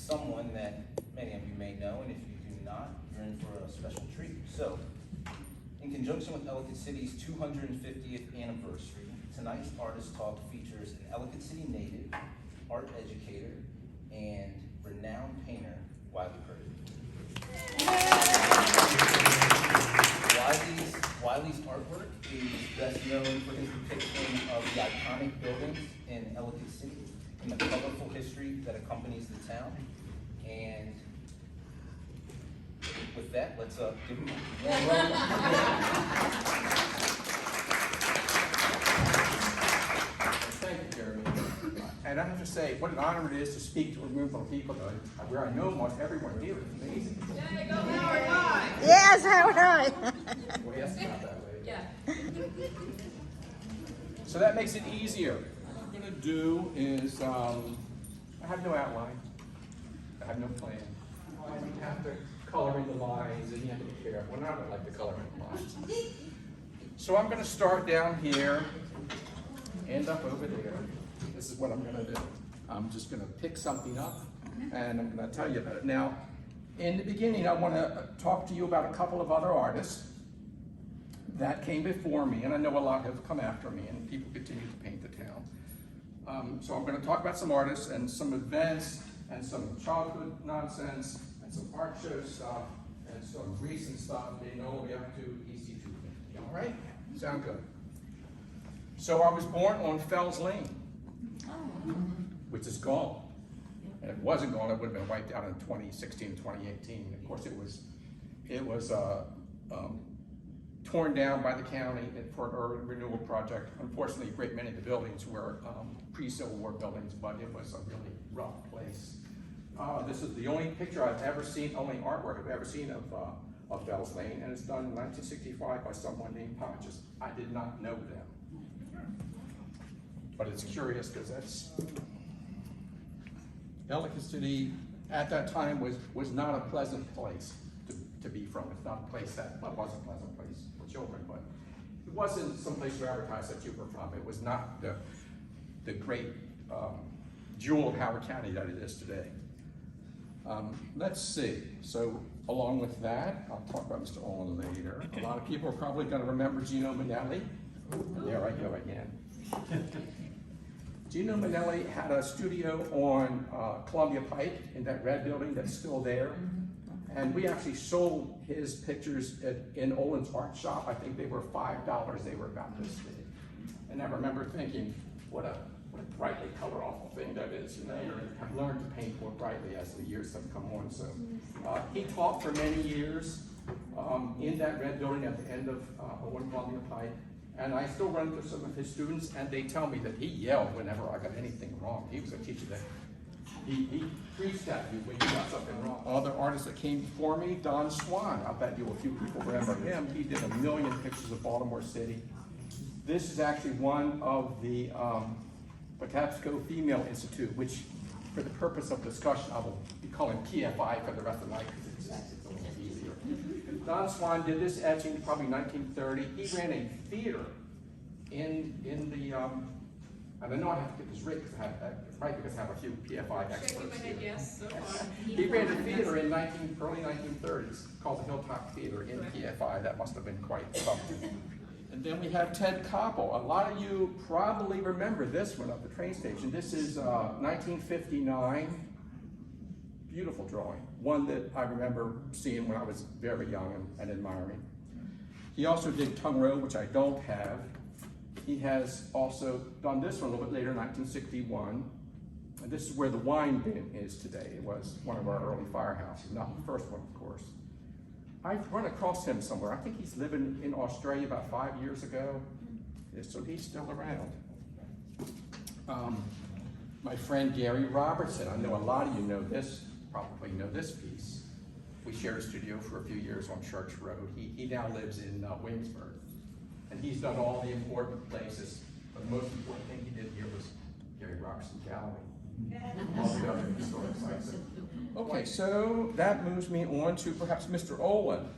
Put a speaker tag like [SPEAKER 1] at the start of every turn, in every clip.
[SPEAKER 1] someone that many of you may know, and if you do not, you're in for a special treat. So, in conjunction with Ellicott City's 250th anniversary, tonight's Artist Talk features an Ellicott City native, art educator, and renowned painter, Wiley Purkey. Wiley's artwork is best known for his depiction of the iconic buildings in Ellicott City and the colorful history that accompanies the town. And with that, let's give him a warm welcome.
[SPEAKER 2] Thank you, Jeremy. And I have to say, what an honor it is to speak to a room full of people where I know almost everyone here. It's amazing.
[SPEAKER 3] Yeah, go Howard High.
[SPEAKER 4] Yes, Howard High.
[SPEAKER 2] Well, yes, not that way.
[SPEAKER 3] Yeah.
[SPEAKER 2] So that makes it easier. What I'm going to do is, I have no outline. I have no plan. You have to color in the lines, and you have to be careful. And I don't like to color in the lines. So I'm going to start down here, end up over there. This is what I'm going to do. I'm just going to pick something up, and I'm going to tell you about it. Now, in the beginning, I want to talk to you about a couple of other artists that came before me, and I know a lot have come after me, and people continue to paint the town. So I'm going to talk about some artists and some events and some childhood nonsense and some art show stuff and some recent stuff dating all the way up to EC250. All right? Sound good? So I was born on Fells Lane, which is gone. And if it wasn't gone, it would have been wiped out in 2016, 2018. Of course, it was torn down by the county for an urban renewal project. Unfortunately, a great many of the buildings were pre-Civil War buildings, but it was a really rough place. This is the only picture I've ever seen, only artwork I've ever seen of Fells Lane, and it's done in 1965 by someone named Pontius. I did not know them. But it's curious because that's, Ellicott City at that time was not a pleasant place to be from. It's not a place that, well, it was a pleasant place for children, but it wasn't some place to advertise that you were from. It was not the great jewel of Howard County that it is today. Let's see, so along with that, I'll talk about Mr. Olin later. A lot of people are probably gonna remember Gino Manelli. There I go again. Gino Manelli had a studio on Columbia Pike in that red building that's still there. And we actually sold his pictures in Olin's art shop. I think they were $5. They were about this big. And I remember thinking, what a brightly color awful thing that is. You know, I've learned to paint more brightly as the years have come on. So he taught for many years in that red building at the end of Owen Columbia Pike. And I still run into some of his students, and they tell me that he yelled whenever I got anything wrong. He was a teacher that he preached at you when you got something wrong. Other artists that came before me, Don Swan. I bet you a few people remember him. He did 1 million pictures of Baltimore City. This is actually one of the Patapsco Female Institute, which, for the purpose of discussion, I will be calling PFI for the rest of the night because it's a little easier. Don Swan did this etching probably 1930. He ran a theater in the, and I know I have to get this right because I have a few PFI experts here.
[SPEAKER 3] Yes, so
[SPEAKER 2] He ran a theater in early 1930s called the Hilltop Theater in PFI. That must have been quite something. And then we have Ted Koppel. A lot of you probably remember this one at the train station. This is 1959. Beautiful drawing. One that I remember seeing when I was very young and admiring. He also did Tongue Road, which I don't have. He has also done this one a little bit later, 1961. And this is where the wine bin is today. It was one of our early firehouses, not the first one, of course. I've run across him somewhere. I think he's living in Australia about 5 years ago. So he's still around. My friend Gary Robertson, I know a lot of you know this, probably know this piece. We shared a studio for a few years on Church Road. He now lives in Williamsburg. And he's done all the important places. But the most important thing he did here was Gary Robertson Gallery. All the other historic sites. Okay, so that moves me on to perhaps Mr. Olin.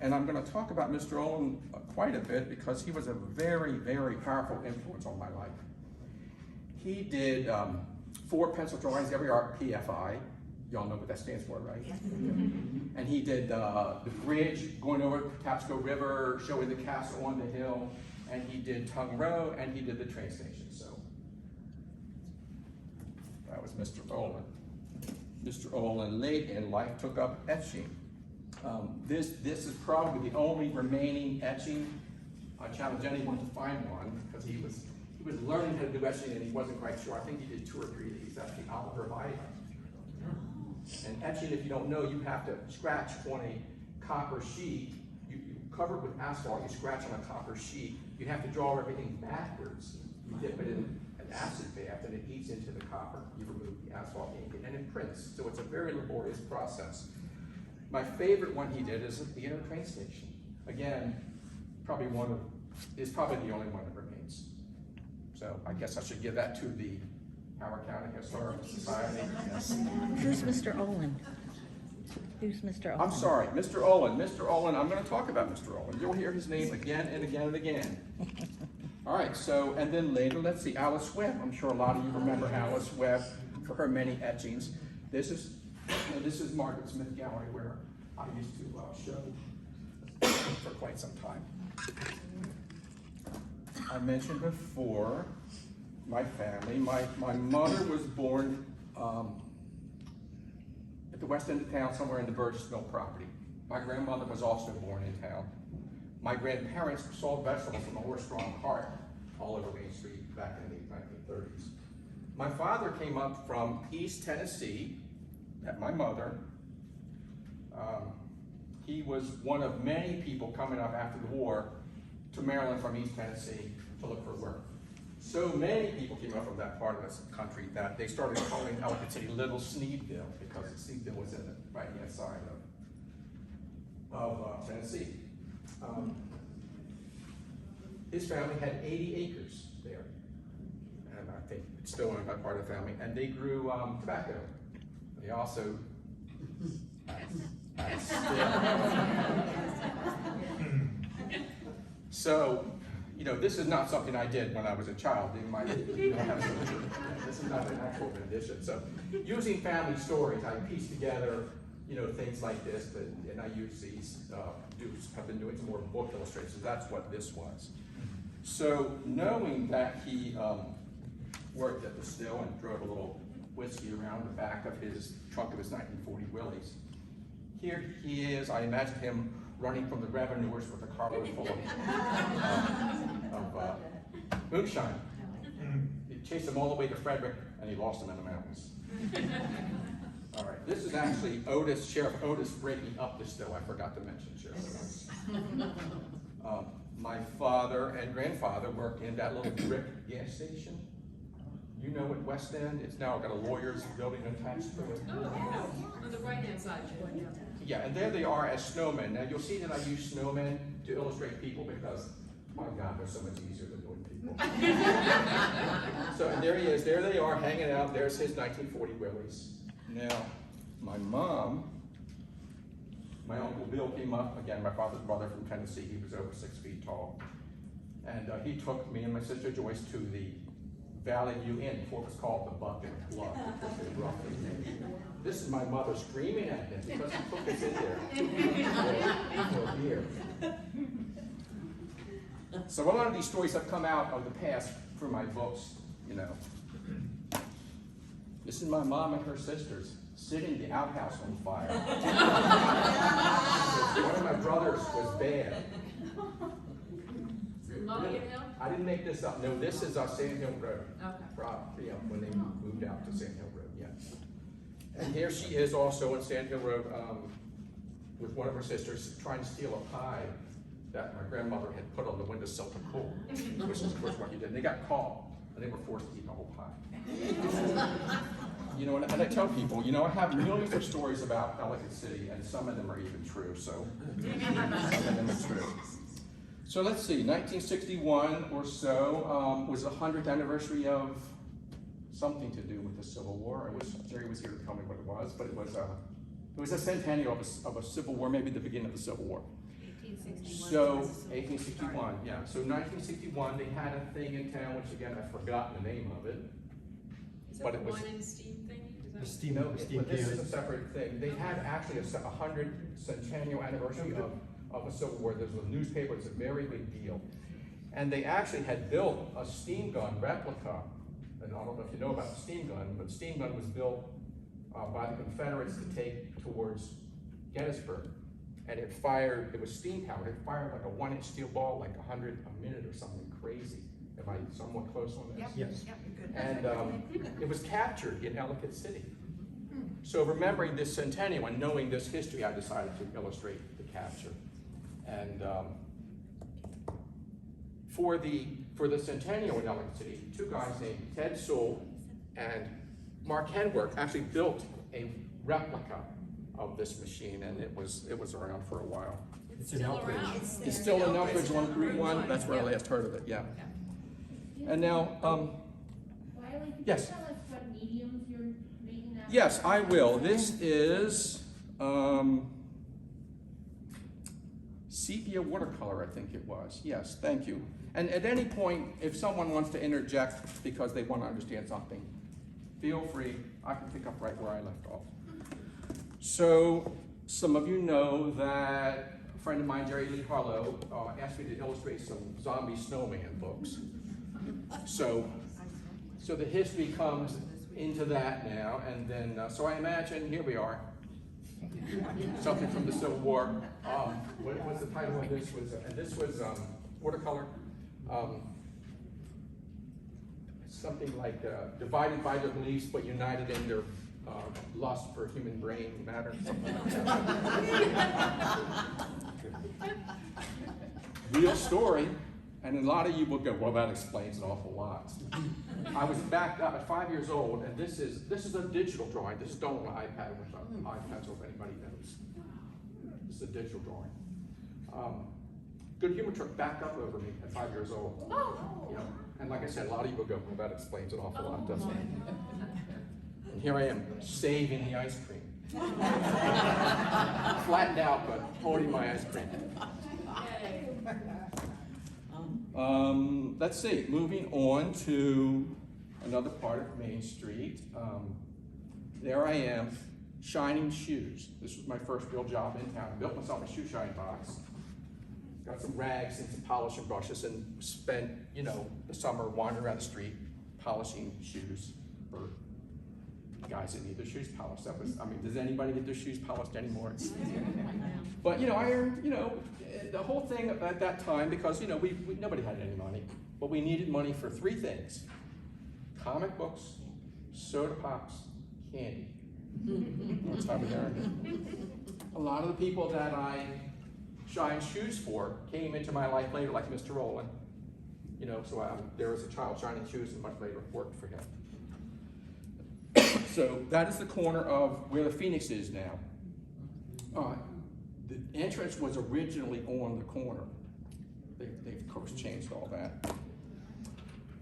[SPEAKER 2] And I'm going to talk about Mr. Olin quite a bit because he was a very, very powerful influence on my life. He did 4 pencil drawings every art PFI. Y'all know what that stands for, right? And he did the bridge going over Patapsco River, showing the castle on the hill, and he did Tongue Row, and he did the train station. So that was Mr. Olin. Mr. Olin late in life took up etching. This is probably the only remaining etching. I challenge anyone to find one, because he was learning how to do etching and he wasn't quite sure. I think he did 2 or 3 of these at the Oliver Viaduct. And etching, if you don't know, you have to scratch on a copper sheet. You cover it with asphalt, you scratch on a copper sheet. You have to draw everything backwards. You dip it in an acid bath and it eats into the copper. You remove the asphalt ink and it prints. So it's a very laborious process. My favorite one he did is at the inner train station. Again, probably the only one that remains. So I guess I should give that to the Howard County Historical Society. Yes.
[SPEAKER 4] Who's Mr. Olin? Who's Mr. Olin?
[SPEAKER 2] I'm sorry, Mr. Olin. Mr. Olin, I'm going to talk about Mr. Olin. You'll hear his name again and again and again. All right, so, and then later, let's see, Alice Webb. I'm sure a lot of you remember Alice Webb for her many etchings. This is Margaret Smith Gallery, where I used to show for quite some time. I mentioned before my family. My mother was born at the west end of town, somewhere in the Burgess Mill property. My grandmother was also born in town. My grandparents sold vegetables from a horse-drawn cart all over Main Street back in the 1930s. My father came up from East Tennessee, met my mother. He was one of many people coming up after the war to Maryland from East Tennessee to look for work. So many people came up from that part of the country that they started calling Ellicott City Little Sneedville, because Sneedville was in the right-hand side of Tennessee. His family had 80 acres there, and I think it's still owned by part of the family, and they grew tobacco. They also So, you know, this is not something I did when I was a child. This is not an actual rendition. So, using family stories, I piece together, you know, things like this, and I use these. I've been doing some more book illustrations. That's what this was. So, knowing that he worked at the still and drove a little whiskey around the back of his trunk of his 1940 Willys, here he is. I imagine him running from the revenuers with a carload full of moonshine. He chased him all the way to Frederick, and he lost him in the mountains. All right, this is actually Sheriff Otis breaking up the still. I forgot to mention Sheriff Otis. My father and grandfather worked in that little brick gas station. You know, at West End, it's now got a lawyer's building attached to it.
[SPEAKER 3] Oh, yeah, on the right-hand side.
[SPEAKER 2] Yeah, and there they are as snowmen. Now you'll see that I use snowmen to illustrate people because, my God, they're so much easier than doing people. So, and there he is. There they are hanging out. There's his 1940 Willys. Now, my mom, my Uncle Bill came up, again, my father's brother from Tennessee. He was over 6 feet tall. And he took me and my sister Joyce to the Valley View Inn, before it was called the Bucket Club. This is my mother screaming at him because he took us in there for a beer. So a lot of these stories have come out of the past through my books, you know. This is my mom and her sisters sitting the outhouse on fire. One of my brothers was bad. I didn't make this up. No, this is Sand Hill Road. Okay. Yeah, when they moved out to Sand Hill Road, yes. And here she is also on Sand Hill Road with one of her sisters trying to steal a pie that my grandmother had put on the windowsill to cool, which is of course what you did. And they got caught, and they were forced to eat the whole pie. You know, and I tell people, you know, I have millions of stories about Ellicott City, and some of them are even true, so some of them are true. So let's see, 1961 or so was the 100th anniversary of something to do with the Civil War. I wish Jerry was here to tell me what it was, but it was a centennial of a Civil War, maybe the beginning of the Civil War.
[SPEAKER 3] 1861.
[SPEAKER 2] So 1861, yeah. So 1961, they had a thing in town, which again I've forgotten the name of it.
[SPEAKER 3] Is that
[SPEAKER 2] but
[SPEAKER 3] the
[SPEAKER 2] it was
[SPEAKER 3] wine and steam thing? Is
[SPEAKER 5] The steam,
[SPEAKER 2] No,
[SPEAKER 5] the steam
[SPEAKER 2] but this is a
[SPEAKER 5] cans.
[SPEAKER 2] separate thing. They had actually a 100th anniversary of the Civil War. There was a newspaper, it's a very big deal. And they actually had built a steam gun replica. And I don't know if you know about the steam gun, but the steam gun was built by the Confederates to take towards Gettysburg. And it fired, it was steam powered, it fired like a 1-inch steel ball, like 100 a minute or something crazy. Am I somewhat close on this?
[SPEAKER 5] Yes.
[SPEAKER 2] And it was captured in Ellicott City. So remembering this centennial and knowing this history, I decided to illustrate the capture. And for the centennial in Ellicott City, two guys named Ted Sewell and Mark Henworth actually built a replica of this machine, and it was around for a while.
[SPEAKER 5] It's an Elkridge.
[SPEAKER 2] It's still in Elkridge on Route 1. That's where I last heard of it. Yeah. And now,
[SPEAKER 6] Wiley, can
[SPEAKER 2] yes.
[SPEAKER 6] you tell us what mediums you're making that?
[SPEAKER 2] Yes, I will. This is sepia watercolor, I think it was. Yes, thank you. And at any point, if someone wants to interject because they want to understand something, feel free. I can pick up right where I left off. So, some of you know that a friend of mine, Jerry Lee Harlow, asked me to illustrate some zombie snowman books. So the history comes into that now, and then, so I imagine, here we are, something from the Civil War. What was the title of this? This was watercolor. Something like divided by their beliefs, but united in their lust for human brain matter. Real story. And a lot of you will go, well, that explains an awful lot. I was backed up at 5 years old, and this is a digital drawing. This is done on an iPad with an iPad, if anybody knows. This is a digital drawing. Good humor truck backed up over me at 5 years old. You know, and like I said, a lot of you will go, well, that explains an awful lot, doesn't it? And here I am, saving the ice cream. Flattened out, but holding my ice cream. Let's see, moving on to another part of Main Street. There I am, shining shoes. This was my first real job in town. I built myself a shoe shine box. Got some rags and some polishing brushes and spent, you know, the summer wandering around the street polishing shoes for guys that need their shoes polished. That was, I mean, does anybody get their shoes polished anymore? But, you know, I earned, you know, the whole thing at that time, because, you know, nobody had any money, but we needed money for three things: comic books, soda pops, candy. That's how we earned it. A lot of the people that I shined shoes for came into my life later, like Mr. Rowland. You know, so there was a child shining shoes and much later worked for him. So that is the corner of where the Phoenix is now. The entrance was originally on the corner. They've of course changed all that.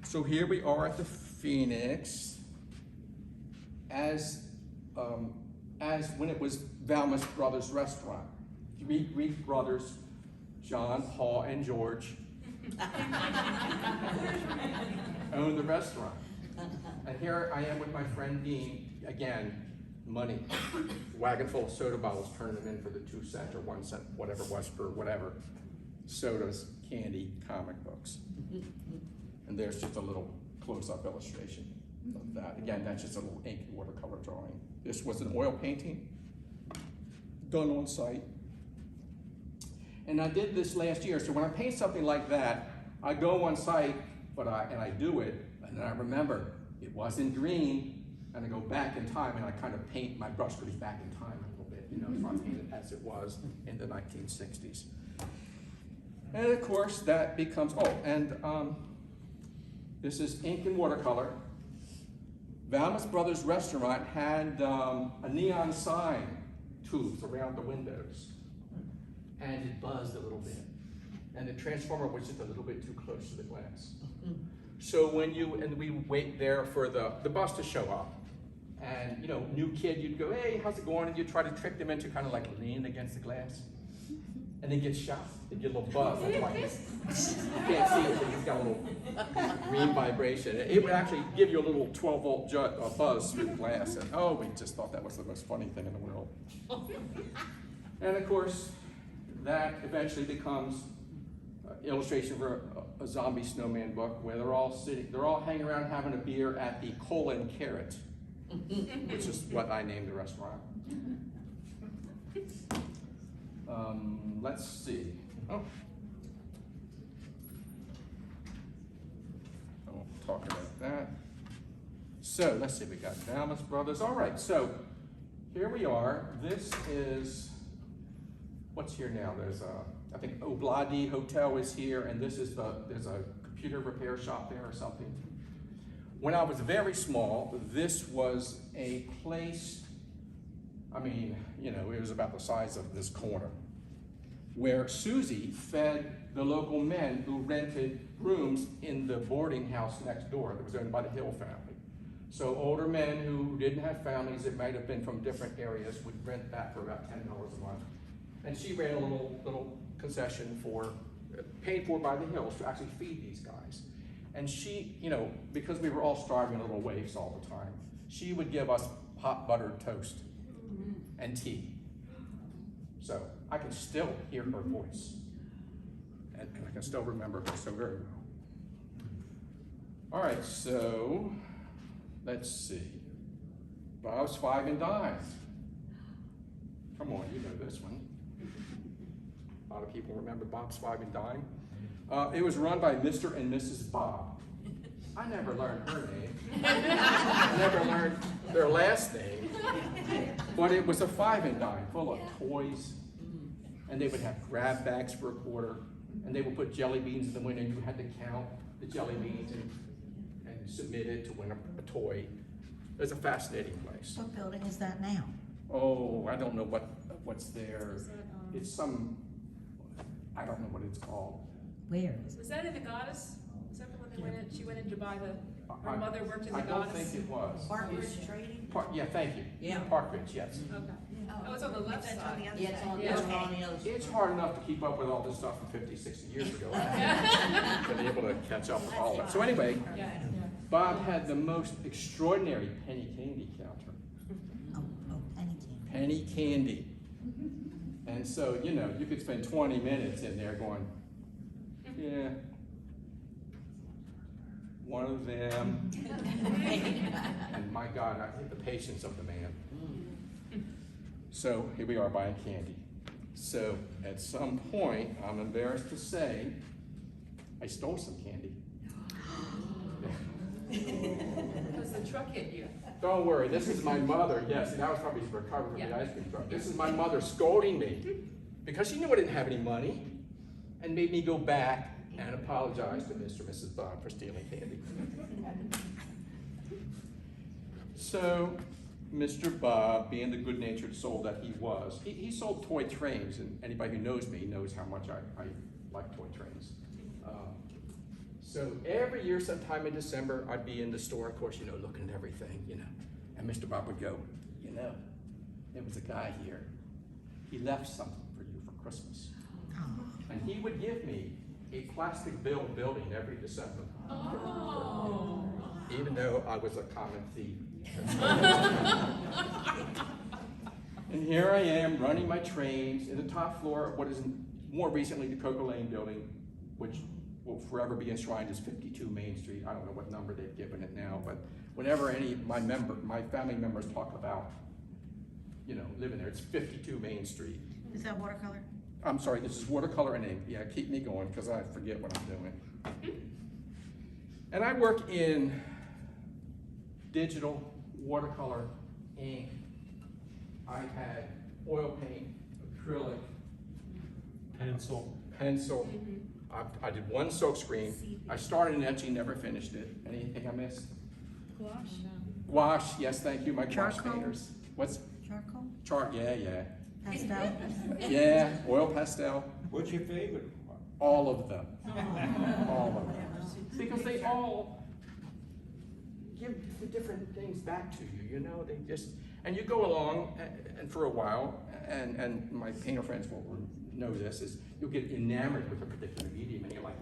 [SPEAKER 2] So here we are at the Phoenix as when it was Valmus Brothers Restaurant. Three Greek brothers, John, Paul, and George, owned the restaurant. And here I am with my friend Dean, again, money. Wagon full of soda bottles, turning them in for the 2 cent or 1 cent, whatever it was for whatever. Sodas, candy, comic books. And there's just a little close-up illustration of that. Again, that's just a little ink and watercolor drawing. This was an oil painting done on site. And I did this last year, so when I paint something like that, I go on site, and I do it, and then I remember it wasn't green, and I go back in time and I kind of paint, my brush goes back in time a little bit, you know, so I paint it as it was in the 1960s. And of course that becomes, this is ink and watercolor. Valmus Brothers Restaurant had a neon sign tooth around the windows, and it buzzed a little bit. And the transformer was just a little bit too close to the glass. So we wait there for the bus to show up. And, you know, new kid, you'd go, hey, how's it going? And you'd try to trick them into kind of like leaning against the glass. and they get shot. They get a little buzz. That's why you can't see it, but it's got a little green vibration. It would actually give you a little 12-volt buzz through the glass. And oh, we just thought that was the most funny thing in the world. And of course, that eventually becomes illustration for a zombie snowman book where they're all hanging around having a beer at the Colon Carrot, which is what I named the restaurant. Let's see. Oh. I won't talk about that. So let's see, we got Dallas Brothers. All right, so here we are. This is, what's here now? There's I think Obladi Hotel is here, and this is there's a computer repair shop there or something. When I was very small, this was a place, I mean, you know, it was about the size of this corner, where Susie fed the local men who rented rooms in the boarding house next door that was owned by the Hill family. So older men who didn't have families, it might have been from different areas, would rent that for about $10 a month. And she ran a little concession paid for by the Hills to actually feed these guys. And she, you know, because we were all starving little waifs all the time, she would give us hot buttered toast and tea. So I can still hear her voice. And I can still remember her so very well. All right, so let's see. Bob's Five and Dime. Come on, you know this one. A lot of people remember Bob's Five and Dime. It was run by Mr. and Mrs. Bob. I never learned her name. I never learned their last name. But it was a 5 and dime full of toys. And they would have grab bags for a quarter. And they would put jelly beans in the window, and you had to count the jelly beans and submit it to win a toy. It was a fascinating place.
[SPEAKER 4] What building is that now?
[SPEAKER 2] Oh, I don't know what's there. It's some, I don't know what it's called.
[SPEAKER 4] Where is it?
[SPEAKER 3] Was that in the Goddess? Is that the one they went in? She went in to buy her mother worked in the
[SPEAKER 2] I don't
[SPEAKER 3] Goddess?
[SPEAKER 2] think it was.
[SPEAKER 5] Park Ridge Trading?
[SPEAKER 2] Yeah, thank you.
[SPEAKER 5] Yeah.
[SPEAKER 2] Park Ridge, yes.
[SPEAKER 3] Okay. Oh, it's on the left side.
[SPEAKER 5] Yeah, it's on,
[SPEAKER 3] Yeah.
[SPEAKER 5] it's on the other side.
[SPEAKER 2] It's hard enough to keep up with all this stuff from 50, 60 years ago. To be able to catch up with all of it. So anyway,
[SPEAKER 3] Yeah.
[SPEAKER 2] Bob had the most extraordinary penny candy counter.
[SPEAKER 4] Oh, penny candy.
[SPEAKER 2] Penny candy. And so, you know, you could spend 20 minutes in there going, yeah, one of them. And my God, I hate the patience of the man. So here we are buying candy. So at some point, I'm embarrassed to say, I stole some candy.
[SPEAKER 3] Because the truck hit you.
[SPEAKER 2] Don't worry, this is my mother. Yes, that was probably recovered from the ice cream truck. This is my mother scolding me because she knew I didn't have any money and made me go back and apologize to Mr. and Mrs. Bob for stealing candy. So, Mr. Bob, being the good-natured soul that he was, he sold toy trains, and anybody who knows me knows how much I like toy trains. So every year, sometime in December, I'd be in the store, of course, you know, looking at everything, you know. And Mr. Bob would go, you know, there was a guy here. He left something for you for Christmas. And he would give me a plastic bill building every December.
[SPEAKER 3] Oh.
[SPEAKER 2] Even though I was a common thief. And here I am running my trains in the top floor of what is more recently the Coco Lane building, which will forever be enshrined as 52 Main Street. I don't know what number they've given it now, but whenever any of my family members talk about, you know, living there, it's 52 Main Street.
[SPEAKER 4] Is that watercolor?
[SPEAKER 2] I'm sorry, this is watercolor and ink. Yeah, keep me going because I forget what I'm doing. And I work in digital, watercolor, ink, iPad, oil paint, acrylic, pencil. I did one silk screen. I started in etching, never finished it. Anything I missed? Gouache, yes, thank you, my gouache
[SPEAKER 4] Charcoal?
[SPEAKER 2] painters. What's
[SPEAKER 4] Charcoal?
[SPEAKER 2] yeah.
[SPEAKER 4] Pastel?
[SPEAKER 2] Yeah, oil pastel.
[SPEAKER 7] What's your favorite one?
[SPEAKER 2] All of them. All of them. Because they all give the different things back to you, you know? They just, and you go along and for a while, and my painter friends will know this, is you'll get enamored with a particular medium and you're like,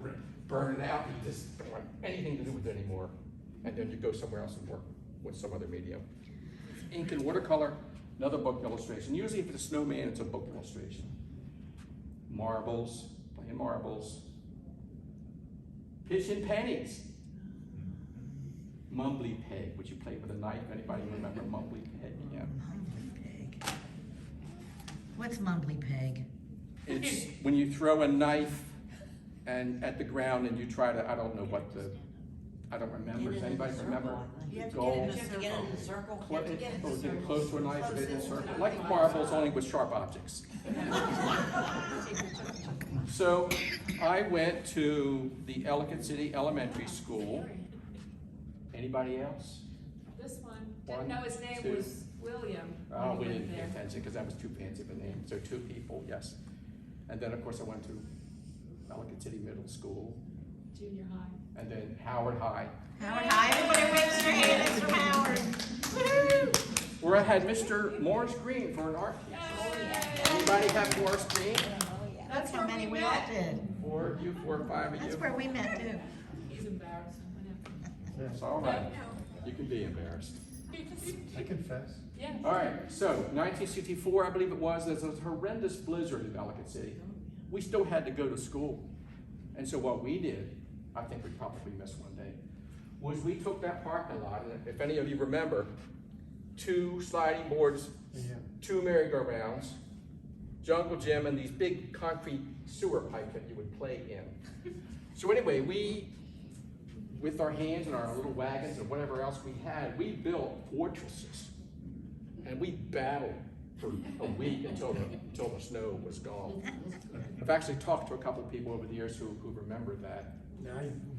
[SPEAKER 2] burn it out, you just don't want anything to do with it anymore. And then you go somewhere else and work with some other medium. Ink and watercolor, another book illustration. Usually if it's a snowman, it's a book illustration. Marbles, playing marbles. Pitching pennies. Mumbly peg, which you play with a knife. Anybody remember mumbly peg? Yeah.
[SPEAKER 4] Mumbly peg. What's mumbly peg?
[SPEAKER 2] It's when you throw a knife and at the ground and you try to, I don't know what the, I don't remember. Does anybody remember?
[SPEAKER 5] You have to
[SPEAKER 2] Goal.
[SPEAKER 5] get it in the circle. You have to get it in the
[SPEAKER 2] Or get
[SPEAKER 5] circle.
[SPEAKER 2] it close to a knife,
[SPEAKER 5] Close
[SPEAKER 2] or get it in a
[SPEAKER 5] it.
[SPEAKER 2] circle. Like marbles, only with sharp objects. So I went to the Ellicott City Elementary School. Anybody else?
[SPEAKER 3] This one,
[SPEAKER 2] One,
[SPEAKER 3] didn't know his name
[SPEAKER 2] two.
[SPEAKER 3] was William.
[SPEAKER 2] Oh,
[SPEAKER 3] when
[SPEAKER 2] we
[SPEAKER 3] he
[SPEAKER 2] didn't
[SPEAKER 3] went
[SPEAKER 2] pay
[SPEAKER 3] there.
[SPEAKER 2] attention because that was too fancy of a name. So 2 people, yes. And then, of course, I went to Ellicott City Middle School,
[SPEAKER 3] Junior high.
[SPEAKER 2] and then Howard High,
[SPEAKER 5] Howard High, everybody raise their hand, it's from Howard. Woo-hoo!
[SPEAKER 2] where I had Mr. Morris Green for an art teacher. Anybody have Morris Green?
[SPEAKER 5] That's how
[SPEAKER 3] where
[SPEAKER 5] many
[SPEAKER 3] we
[SPEAKER 5] we all
[SPEAKER 3] met.
[SPEAKER 5] did.
[SPEAKER 2] 4 or 5 of
[SPEAKER 5] That's
[SPEAKER 2] you?
[SPEAKER 5] where we met too.
[SPEAKER 3] He's embarrassed. I know.
[SPEAKER 2] It's all right. You can be embarrassed.
[SPEAKER 7] I confess.
[SPEAKER 3] Yeah.
[SPEAKER 2] All right, so 1964, I believe it was, there's a horrendous blizzard in Ellicott City. We still had to go to school. And so what we did, I think we probably missed one day, was we took that parking lot, and if any of you remember, 2 sliding boards,
[SPEAKER 7] Yeah.
[SPEAKER 2] 2 merry-go-rounds, jungle gym, and these big concrete sewer pipes that you would play in. So anyway, we, with our hands and our little wagons and whatever else we had, we built fortresses. And we battled for a week until the snow was gone. I've actually talked to a couple of people over the years who remember that.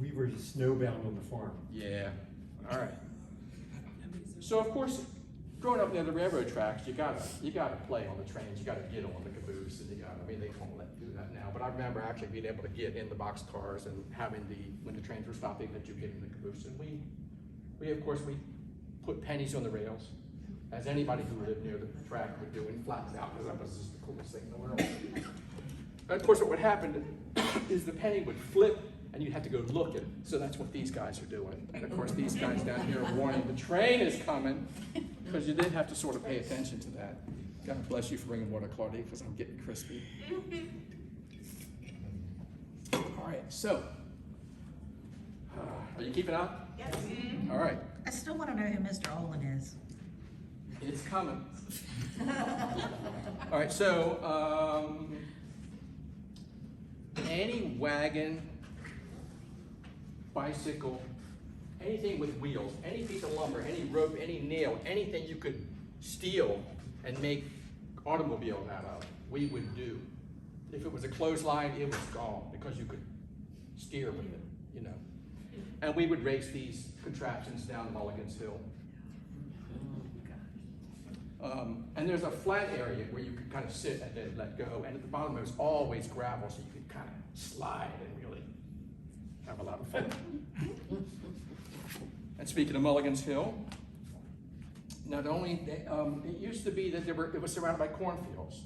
[SPEAKER 7] We were snowbound on the farm.
[SPEAKER 2] Yeah, all right. So of course, growing up near the railroad tracks, you gotta play on the trains, you gotta get on the caboose, and I mean, they won't let you do that now, but I remember actually being able to get in the boxcars and having when the trains were stopping, that you get in the caboose, and we of course, we put pennies on the rails, as anybody who lived near the track would do, and flattened out, because that was just the coolest thing in the world. And of course, what would happen is the penny would flip, and you'd have to go look at it. So that's what these guys are doing. And of course, these guys down here are warning the train is coming, because you did have to sort of pay attention to that. God bless you for bringing water, Claudia, because I'm getting crispy. All right, so, are you keeping up?
[SPEAKER 5] Yes.
[SPEAKER 2] All right,
[SPEAKER 4] I still want to know who Mr. Olin is.
[SPEAKER 2] it's coming. All right, so, any wagon, bicycle, anything with wheels, any piece of lumber, any rope, any nail, anything you could steal and make automobiles out of, we would do. If it was a clothesline, it was gone because you could steer with it, you know. And we would race these contraptions down Mulligan's Hill. And there's a flat area where you could kind of sit and then let go, and at the bottom there's always gravel, so you could kind of slide and really have a lot of fun. And speaking of Mulligan's Hill, not only, it used to be that it was surrounded by cornfields.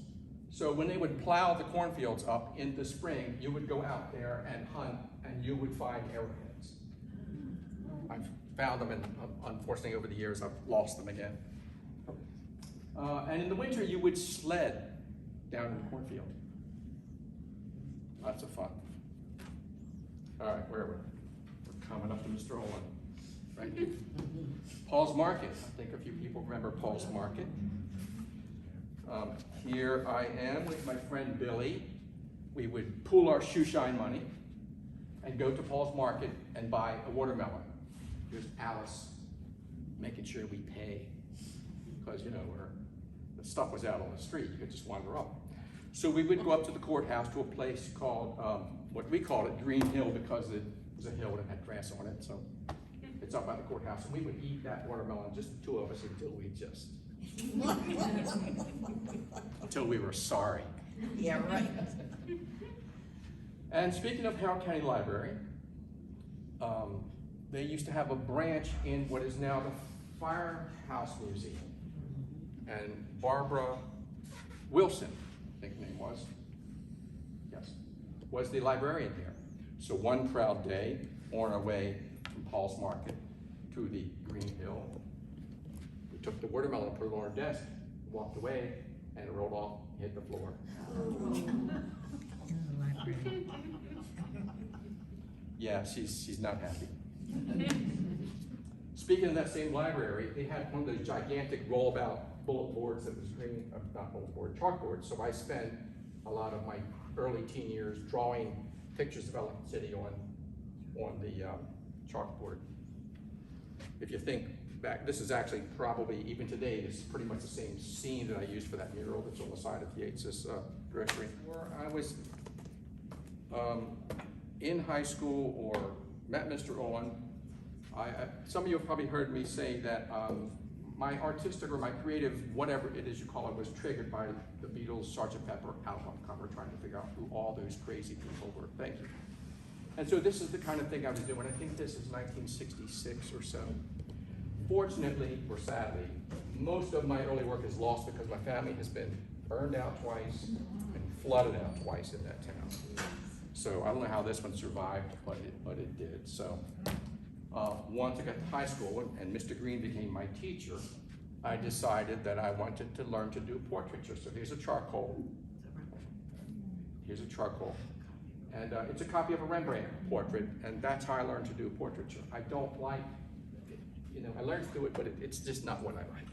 [SPEAKER 2] So when they would plow the cornfields up in the spring, you would go out there and hunt, and you would find arrowheads. I've found them, and unfortunately over the years I've lost them again. And in the winter, you would sled down in the cornfield. Lots of fun. All right, where are we? We're coming up to Mr. Olin, right? Paul's Market. I think a few people remember Paul's Market. Here I am with my friend Billy. We would pool our shoe shine money and go to Paul's Market and buy a watermelon. Here's Alice making sure we pay, because you know the stuff was out on the street. You could just wander up. So we would go up to the courthouse to a place called, what we called it Green Hill, because it was a hill that had grass on it. So it's up by the courthouse, and we would eat that watermelon, just the 2 of us, until we were sorry.
[SPEAKER 5] Yeah, right.
[SPEAKER 2] And speaking of Howard County Library, they used to have a branch in what is now the Firehouse Museum. And Barbara Wilson, I think her name was, was the librarian here. So one proud day, on our way from Paul's Market to the Green Hill, we took the watermelon, put it on our desk, walked away, and it rolled off, hit the floor.
[SPEAKER 4] In the library.
[SPEAKER 2] Yeah, she's not happy. Speaking of that same library, they had one of those gigantic rollabout bullet boards that was green, not bullet board, chalkboard. So I spent a lot of my early teen years drawing pictures of Ellicott City on the chalkboard. If you think back, this is actually probably, even today, this is pretty much the same scene that I used for that mural that's on the side of the Yates's grocery. Where I was in high school or met Mr. Owen, some of you have probably heard me say that my artistic or my creative, whatever it is you call it, was triggered by the Beatles' Sgt. Pepper album cover, trying to figure out who all those crazy people were. Thank you. And so this is the kind of thing I was doing. I think this is 1966 or so. Fortunately, or sadly, most of my early work is lost because my family has been burned out twice and flooded out twice in that town. So I don't know how this one survived, but it did. So once I got to high school and Mr. Green became my teacher, I decided that I wanted to learn to do portraiture. So here's a charcoal. Here's a charcoal. And it's a copy of a Rembrandt portrait, and that's how I learned to do portraiture. I don't like it, you know, I learned to do it, but it's just not what I like.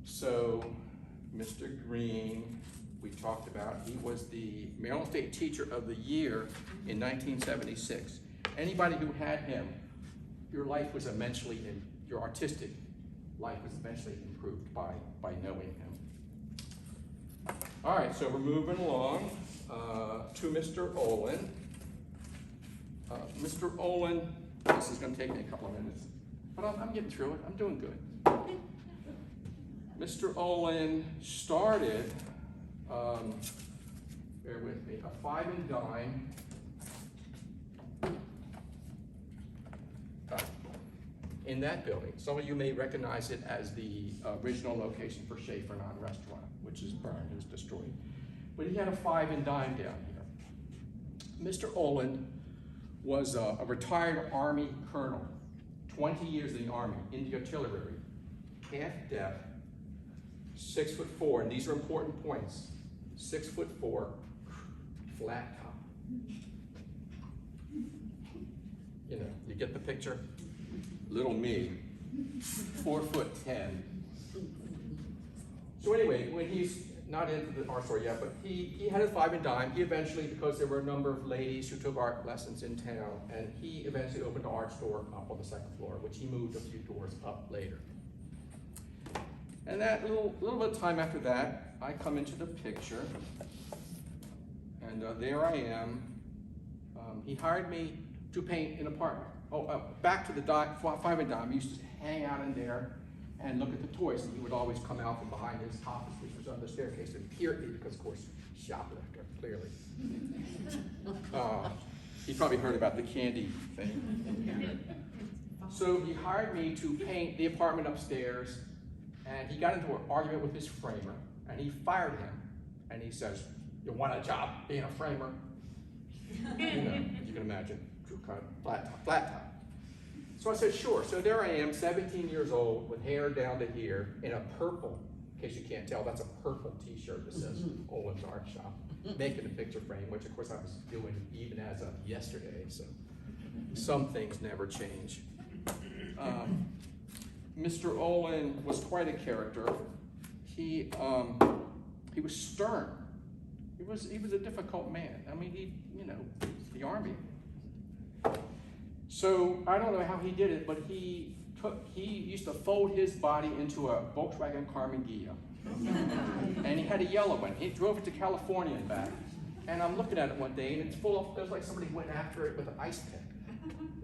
[SPEAKER 2] So, Mr. Green, we talked about, he was the Maryland State Teacher of the Year in 1976. Anybody who had him, your life was immensely, your artistic life was immensely improved by knowing him. All right, so we're moving along to Mr. Olin. Mr. Olin, this is going to take me a couple of minutes, but I'm getting through it. I'm doing good. Mr. Olin started, bear with me, a 5 and dime in that building. Some of you may recognize it as the original location for Schaefer Non-Restaurant, which is burned, is destroyed. But he had a 5 and dime down here. Mr. Olin was a retired Army colonel, 20 years in the Army, in the artillery, half deaf, 6'4", and these are important points. 6'4", flat top. You know, you get the picture? Little me, 4'10". So anyway, when he's not into the art store yet, but he had a 5 and dime. He eventually, because there were a number of ladies who took art lessons in town, and he eventually opened an art store up on the 2nd floor, which he moved a few doors up later. And that little bit of time after that, I come into the picture, and there I am. He hired me to paint an apartment. Back to the 5 and dime. He used to hang out in there and look at the toys, and he would always come out from behind his office, which was on the staircase, and peer at me because, of course, shoplifter, clearly. He probably heard about the candy thing. So he hired me to paint the apartment upstairs, and he got into an argument with his framer, and he fired him, and he says, "You want a job being a framer?" You know, you can imagine, true cut, flat top. So I said, sure. So there I am, 17 years old, with hair down to here, in a purple, in case you can't tell, that's a purple t-shirt that says Olin's Art Shop, making a picture frame, which of course I was doing even as of yesterday, so some things never change. Mr. Olin was quite a character. He was stern. He was a difficult man. I mean, the Army. So I don't know how he did it, but he used to fold his body into a Volkswagen Carmen Ghia. And he had a yellow one. He drove it to California and back. And I'm looking at it one day, and it's full of, it was like somebody went after it with an ice pick.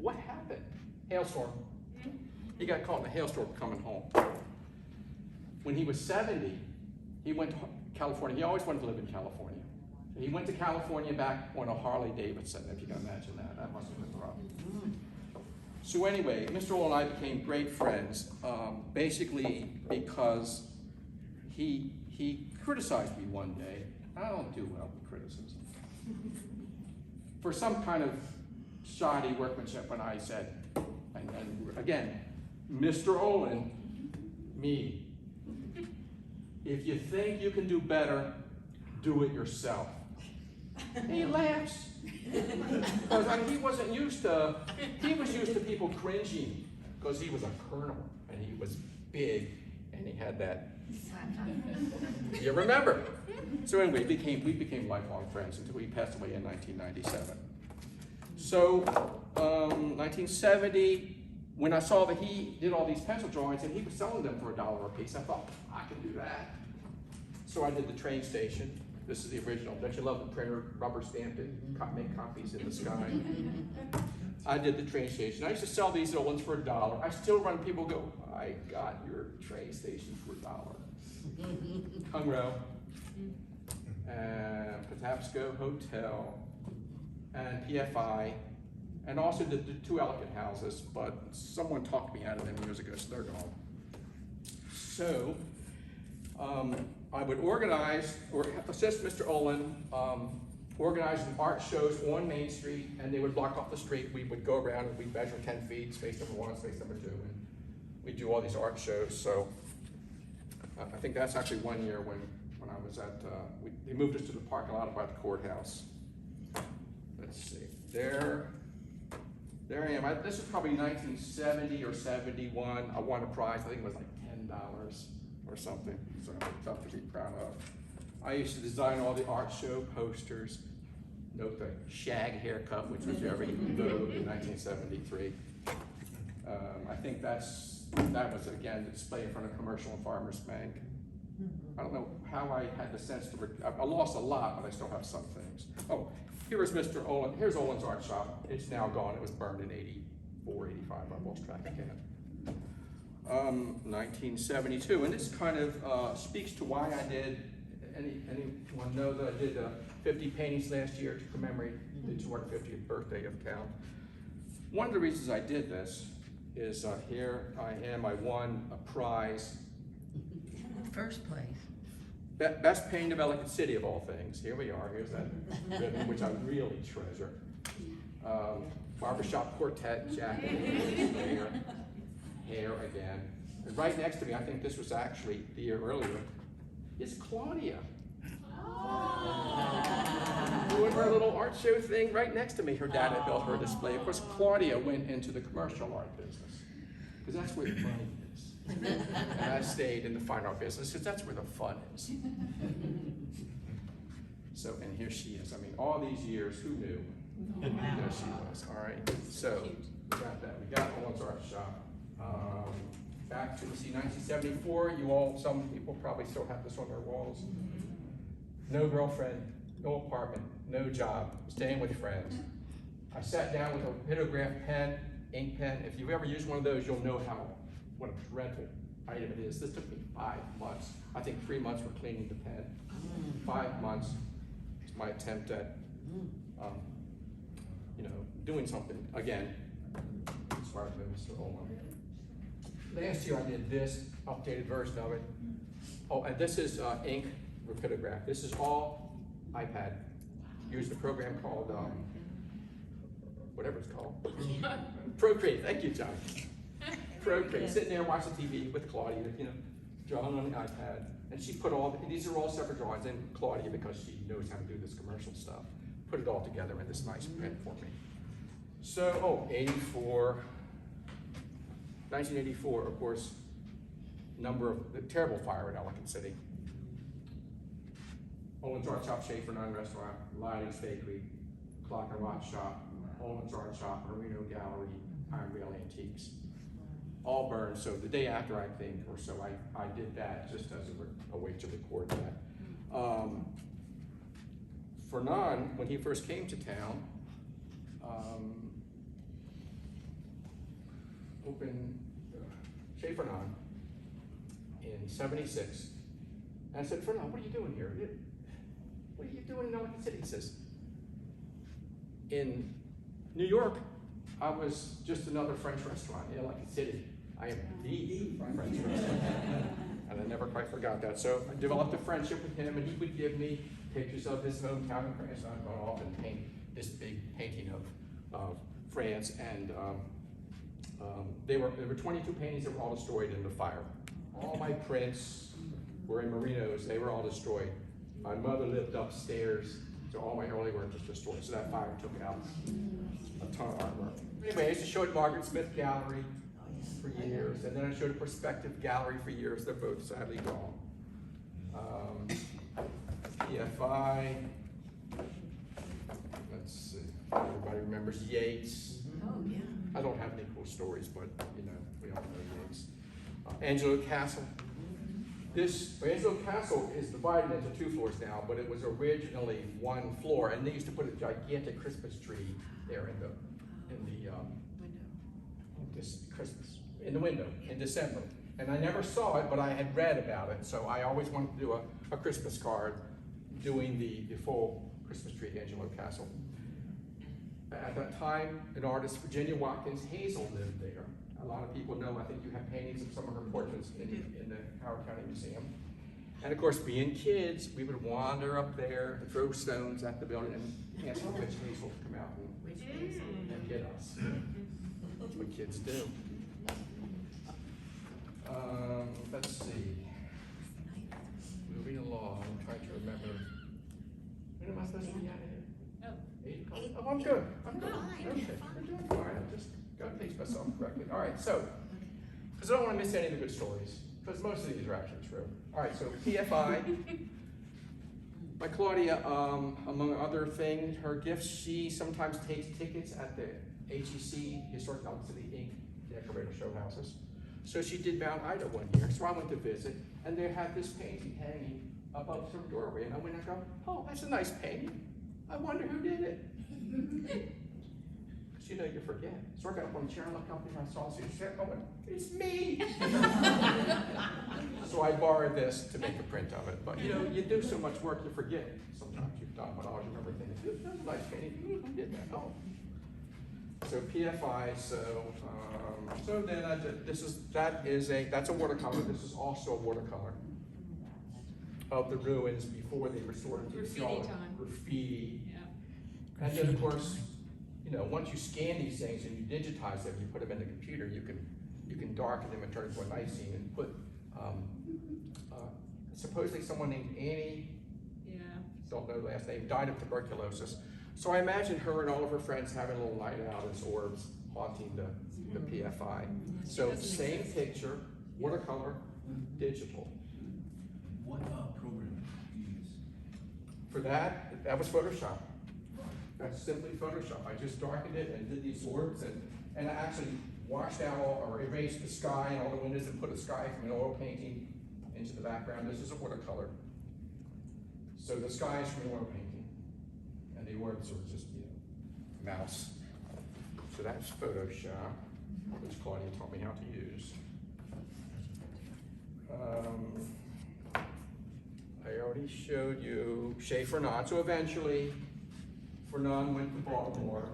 [SPEAKER 2] What happened? Hailstorm. He got caught in a hailstorm coming home. When he was 70, he went to California. He always wanted to live in California. He went to California back on a Harley Davidson, if you can imagine that. That must have been rough. So anyway, Mr. Olin and I became great friends, basically because he criticized me one day. I don't do well with criticism. for some kind of shoddy workmanship when I said, and again, Mr. Olin, me, if you think you can do better, do it yourself. He laughs. Because I mean, he was used to people cringing because he was a colonel and he was big and he had that. You remember? So anyway, we became lifelong friends until he passed away in 1997. So 1970, when I saw that he did all these pencil drawings and he was selling them for $1 a piece, I thought, I can do that. So I did the train station. This is the original. Don't you love the printer, rubber stamped it, make copies in the sky? I did the train station. I used to sell these old ones for $1. I still run, people go, I got your train station for $1. Conroe, and Patapsco Hotel, and PFI, and also did the 2 Ellicott houses, but someone talked me out of them years ago, so they're gone. So, I would organize, or assist Mr. Olin, organizing art shows on Main Street, and they would block off the street. We would go around and we'd measure 10 feet, space number 1, space number 2, and we'd do all these art shows. So I think that's actually one year when I was at, they moved us to the parking lot by the courthouse. Let's see, there I am. This is probably 1970 or 71. I won a prize, I think it was like $10 or something, so something to be proud of. I used to design all the art show posters. Note the shag haircut, which was very vogue in 1973. I think that was again displayed in front of Commercial and Farmers Bank. I don't know how I had the sense to, I lost a lot, but I still have some things. Oh, here is Mr. Olin, here's Olin's art shop. It's now gone, it was burned in 84, 85, I lost track again. 1972, and this kind of speaks to why I did, anyone know that I did 50 paintings last year to commemorate the 250th birthday of town. One of the reasons I did this is here I am, I won a prize.
[SPEAKER 4] First place.
[SPEAKER 2] Best painting of Ellicott City of all things. Here we are, here's that ribbon, which I really treasure. Barbershop quartet jacket, hair again. And right next to me, I think this was actually the year earlier, is Claudia. Doing her little art show thing right next to me. Her dad had built her display. Of course, Claudia went into the commercial art business, because that's where the money is. And I stayed in the fine art business, because that's where the fun is. So, and here she is. I mean, all these years, who knew? There she was, all right. So, we got that. We got Olin's art shop. Back to, see, 1974, you all, some people probably still have this on their walls. No girlfriend, no apartment, no job, staying with friends. I sat down with a Hitograph pen, ink pen. If you've ever used one of those, you'll know what a dreadful item it is. This took me 5 months. I think 3 months for cleaning the pen. 5 months is my attempt at, doing something, again, inspired by Mr. Olin. Last year I did this updated version of it. Oh, and this is ink Hitograph. This is all iPad. Use the program called, whatever it's called. Procreate, thank you, John. Procreate, sitting there watching TV with Claudia, drawing on the iPad. And she put these are all separate drawings, and Claudia, because she knows how to do this commercial stuff, put it all together in this nice print for me. So, 1984, of course, the terrible fire in Ellicott City. Olin's Art Shop, Schaefer Nunn Restaurant, Lighting's Bakery, Clock and Watch Shop, Olin's Art Shop, Marino Gallery, Iron Rail Antiques. All burned, so the day after, I think, or so, I did that just as a way to record that. For Nunn, when he first came to town, opened Schaefer Nunn in '76. And I said, Fernand, what are you doing here? What are you doing in Ellicott City? He says, in New York, I was just another French restaurant in Ellicott City. I am the French restaurant. And I never quite forgot that. So I developed a friendship with him, and he would give me pictures of his hometown in France. I've gone off and paint this big painting of France, and there were 22 paintings that were all destroyed in the fire. All my prints were in merinos, they were all destroyed. My mother lived upstairs, so all my early work was destroyed, so that fire took out a ton of artwork. Anyway, I used to show at Margaret Smith Gallery for years, and then I showed a Perspective Gallery for years. They're both sadly gone. PFI, let's see, everybody remembers Yates.
[SPEAKER 3] Oh, yeah.
[SPEAKER 2] I don't have any cool stories, but you know, we all know Yates. Angelo Castle. Angelo Castle is divided into 2 floors now, but it was originally 1 floor, and they used to put a gigantic Christmas tree there in this Christmas, in the window in December. And I never saw it, but I had read about it, so I always wanted to do a Christmas card doing the full Christmas tree at Angelo Castle. At that time, an artist, Virginia Watkins Hazel, lived there. A lot of people know, I think you have paintings of some of her portraits in the Howard County Museum. And of course, being kids, we would wander up there and throw stones at the building and ask for witch hazel to come out and get us. That's what kids do. Let's see. Moving along, I'm trying to remember. When am I supposed to be out of here? 8 o'clock. Oh, I'm good. I'm good. Okay, we're doing fine. I'm just gotta pace myself correctly. All right, so, because I don't want to miss any of the good stories, because most of these are actually true. All right, so PFI. My Claudia, among other things, her gifts, she sometimes takes tickets at the HEC, Historic Ellicott City, Inc. decorator show houses. So she did Mount Ida one year, so I went to visit, and they had this painting hanging above some doorway, and I went and go, oh, that's a nice painting. I wonder who did it. Because you know, you forget. So I got up on the chair and looked up and I saw Susan Sarah going, it's me. So I borrowed this to make a print of it. But you know, you do so much work, you forget sometimes you've done, but I always remember thinking, that's a nice painting. Who did that? Oh. So PFI, so then I did, that's a watercolor. This is also a watercolor of the ruins before they restored them to
[SPEAKER 3] Graffiti time.
[SPEAKER 2] Graffiti.
[SPEAKER 3] Yeah.
[SPEAKER 2] And then of course, you know, once you scan these things and you digitize them, you put them in the computer, you can darken them and turn it into a nice scene and put, supposedly someone named Annie, don't know the last name, died of tuberculosis. So I imagine her and all of her friends having a little night out as orbs haunting the PFI. So same picture, watercolor, digital.
[SPEAKER 1] What program do you use?
[SPEAKER 2] For that was Photoshop. That's simply Photoshop. I just darkened it and did these orbs and I actually washed out or erased the sky and all the windows and put a sky from an oil painting into the background. This is a watercolor. So the sky is from an oil painting. And the orbs are just, you know, mouse. So that's Photoshop, which Claudia taught me how to use. I already showed you Chez Fernand. So eventually, Fernand went to Baltimore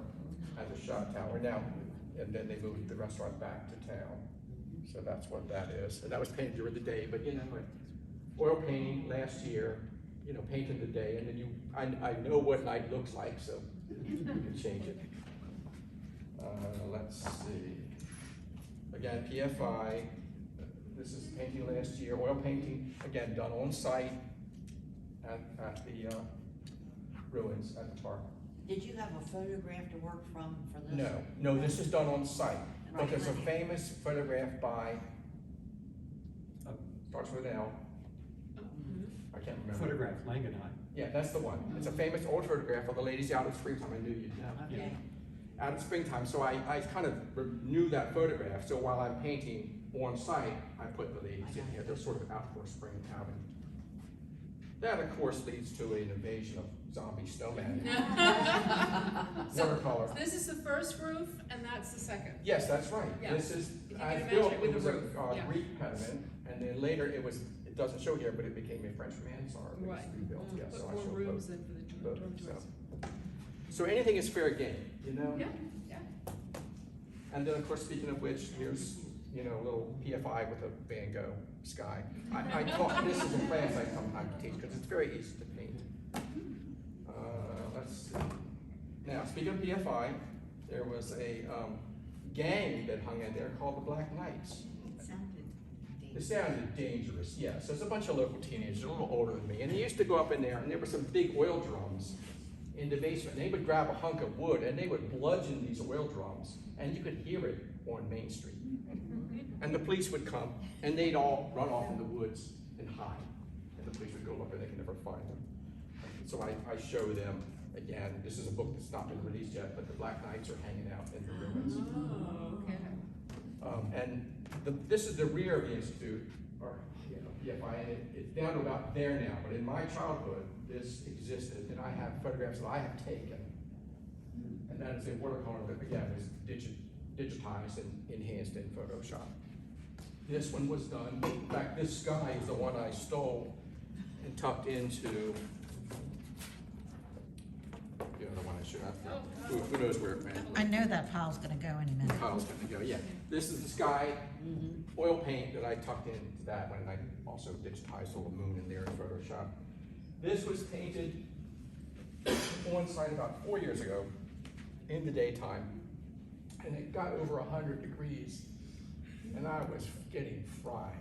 [SPEAKER 2] as a shot tower. Now, and then they moved the restaurant back to town. So that's what that is. And that was painted during the day, but you know, oil painting last year, you know, painted the day, and then I know what night looks like, so you can change it. Let's see. Again, PFI. This is painting last year, oil painting, again, done on site at the ruins at the park.
[SPEAKER 4] Did you have a photograph to work from for this?
[SPEAKER 2] No, this is done on site. But
[SPEAKER 4] Right.
[SPEAKER 2] there's a famous photograph by, starts with an L. I can't remember.
[SPEAKER 7] Photograph, Langenheim.
[SPEAKER 2] Yeah, that's the one. It's a famous old photograph of the ladies out in springtime. I knew you'd know.
[SPEAKER 4] Okay.
[SPEAKER 2] Out in springtime, so I kind of knew that photograph. So while I'm painting on site, I put the ladies in here. They're sort of out for spring outing. That, of course, leads to an invasion of zombie snowmen. Watercolor.
[SPEAKER 3] This is the first roof, and that's the second.
[SPEAKER 2] Yes, that's right.
[SPEAKER 3] Yeah.
[SPEAKER 2] This is,
[SPEAKER 3] If you
[SPEAKER 2] I
[SPEAKER 3] can
[SPEAKER 2] built,
[SPEAKER 3] imagine it
[SPEAKER 2] it was
[SPEAKER 3] with
[SPEAKER 2] a
[SPEAKER 3] a roof, yeah.
[SPEAKER 2] Greek pediment, and then later it doesn't show here, but it became a French mansard. It was
[SPEAKER 3] Right.
[SPEAKER 2] rebuilt, yeah, so I
[SPEAKER 3] Put
[SPEAKER 2] showed
[SPEAKER 3] more rooms
[SPEAKER 2] both.
[SPEAKER 3] in for the
[SPEAKER 2] both,
[SPEAKER 3] dormitories.
[SPEAKER 2] So anything is fair game, you know?
[SPEAKER 3] Yeah.
[SPEAKER 2] And then, of course, speaking of which, here's, you know, a little PFI with a Van Gogh sky. I taught, this is a class I sometimes teach, because it's very easy to paint. let's see. Now, speaking of PFI, there was a gang that hung in there called the Black Knights. It sounded dangerous, yes. There's a bunch of local teenagers, a little older than me, and they used to go up in there, and there were some big oil drums in the basement. And they would grab a hunk of wood, and they would bludgeon these oil drums, and you could hear it on Main Street. And the police would come, and they'd all run off in the woods and hide. And the police would go look, and they could never find them. So I show them, again, this is a book that's not been released yet, but the Black Knights are hanging out in the ruins.
[SPEAKER 3] Oh, okay.
[SPEAKER 2] And this is the rear of the Institute, or, PFI, and it's down to about there now, but in my childhood, this existed, and I have photographs that I have taken. And that is in watercolor, but again, it's digitized and enhanced in Photoshop. This one was done, in fact, this sky is the one I stole and tucked into, the other one I should have, who knows where it went.
[SPEAKER 4] I know that pile's gonna go any minute.
[SPEAKER 2] Kyle's gonna go, yeah. This is the sky oil paint that I tucked into that one, and I also digitized a little moon in there in Photoshop. This was painted on site about 4 years ago in the daytime, and it got over 100 degrees, and I was getting fried.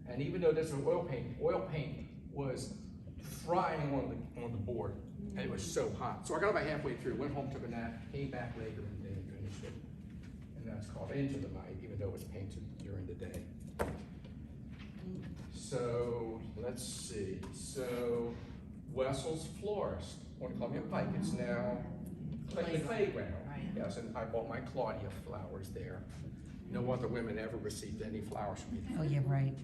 [SPEAKER 2] And even though this was oil paint was frying on the board, and it was so hot. So I got about halfway through, went home, took a nap, came back later, and then finished it. And that's called Into the Night, even though it was painted during the day. So, let's see. So, Wessel's Florist on Columbia Pike. It's now the playground. Yes, and I bought my Claudia flowers there. No other women ever received any flowers from me.
[SPEAKER 4] Oh, you're right.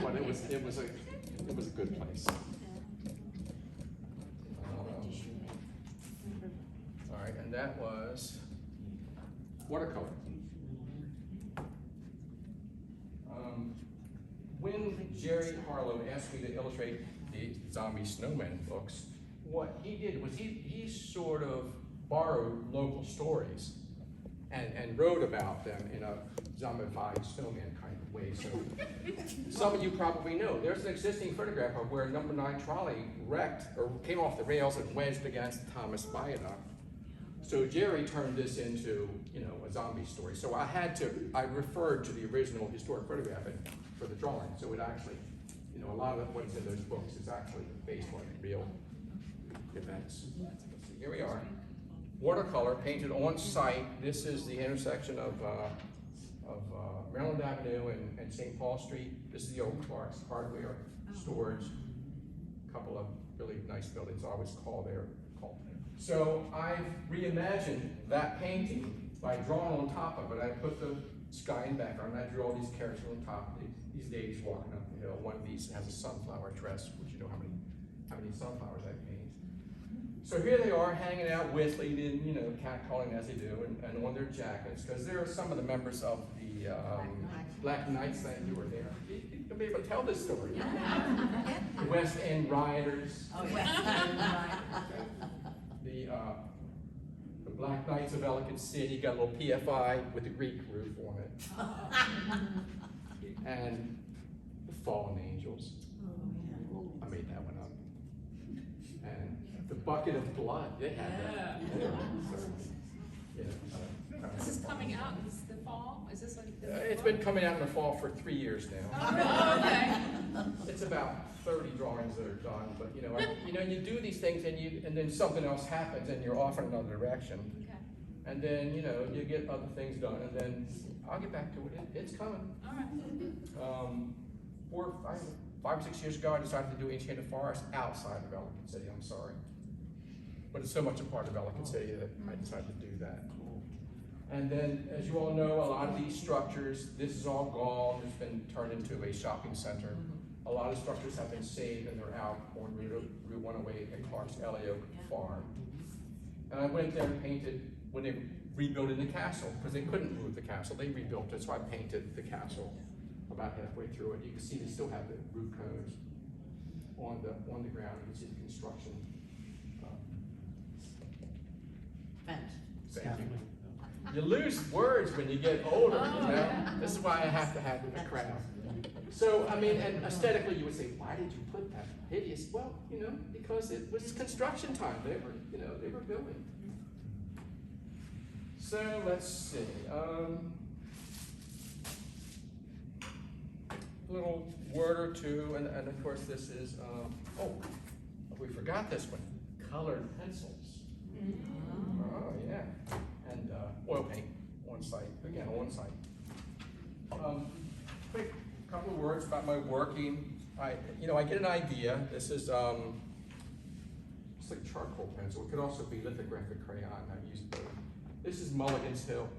[SPEAKER 2] But it was a good place. All right, and that was watercolor. When Jerry Harlow asked me to illustrate the Zombie Snowman books, what he did was he sort of borrowed local stories and wrote about them in a zombified snowman kind of way. So some of you probably know, there's an existing photograph of where number 9 trolley wrecked or came off the rails and wedged against Thomas Viaduct. So Jerry turned this into, a zombie story. So I referred to the original historic photographing for the drawing. So it actually, a lot of what's in those books is actually based on real events. So here we are. Watercolor painted on site. This is the intersection of Maryland Avenue and St. Paul Street. This is the old Clark's hardware storage. A couple of really nice buildings I always call there. So I've reimagined that painting by drawing on top of it. I put the sky in the background, and I drew all these characters on top. These ladies walking up the hill. One of these has a sunflower dress, which you know how many sunflowers I painted. So here they are hanging out, whistling and catcalling as they do, and on their jackets, because there are some of the members of the Black Knights that you were there. You'll be able to tell this story. The West End Rioters.
[SPEAKER 4] Oh, yeah.
[SPEAKER 2] The Black Knights of Ellicott City got a little PFI with a Greek roof on it. And the Fallen Angels. I made that one up. And the Bucket of Blood, they had that.
[SPEAKER 3] This is coming out, is this the fall? Is this like the
[SPEAKER 2] It's been coming out in the fall for 3 years now.
[SPEAKER 3] Oh, okay.
[SPEAKER 2] It's about 30 drawings that are done, but you do these things and then something else happens and you're off in another direction.
[SPEAKER 3] Okay.
[SPEAKER 2] And then, you get other things done and then I'll get back to it. It's coming.
[SPEAKER 3] All right.
[SPEAKER 2] 5 or 6 years ago, I decided to do Enchanted Forest outside of Ellicott City. I'm sorry. But it's so much a part of Ellicott City that I decided to do that. And then, as you all know, a lot of these structures, this is all gone. It's been turned into a shopping center. A lot of structures have been saved and they're out on Route 108 at Clark's Ellicott Farm. And I went there and painted when they rebuilding the castle, because they couldn't move the castle. They rebuilt it, so I painted the castle about halfway through it. You can see they still have the roof cones on the ground. You can see the construction.
[SPEAKER 4] Fence.
[SPEAKER 2] Thank you. You lose words when you get older, This is why I have to have the crowd. So, I mean, and aesthetically, you would say, why did you put that hideous? Well, you know, because it was construction time. They were, you know, they were building. So let's see. Little word or two, and of course this is, oh, we forgot this one, colored pencils. Oh, yeah. And oil paint on site, again, on site. Quick couple of words about my working. I get an idea. This is, it's like charcoal pencil. It could also be lithographic crayon. I've used both. This is Mulligan's Hill.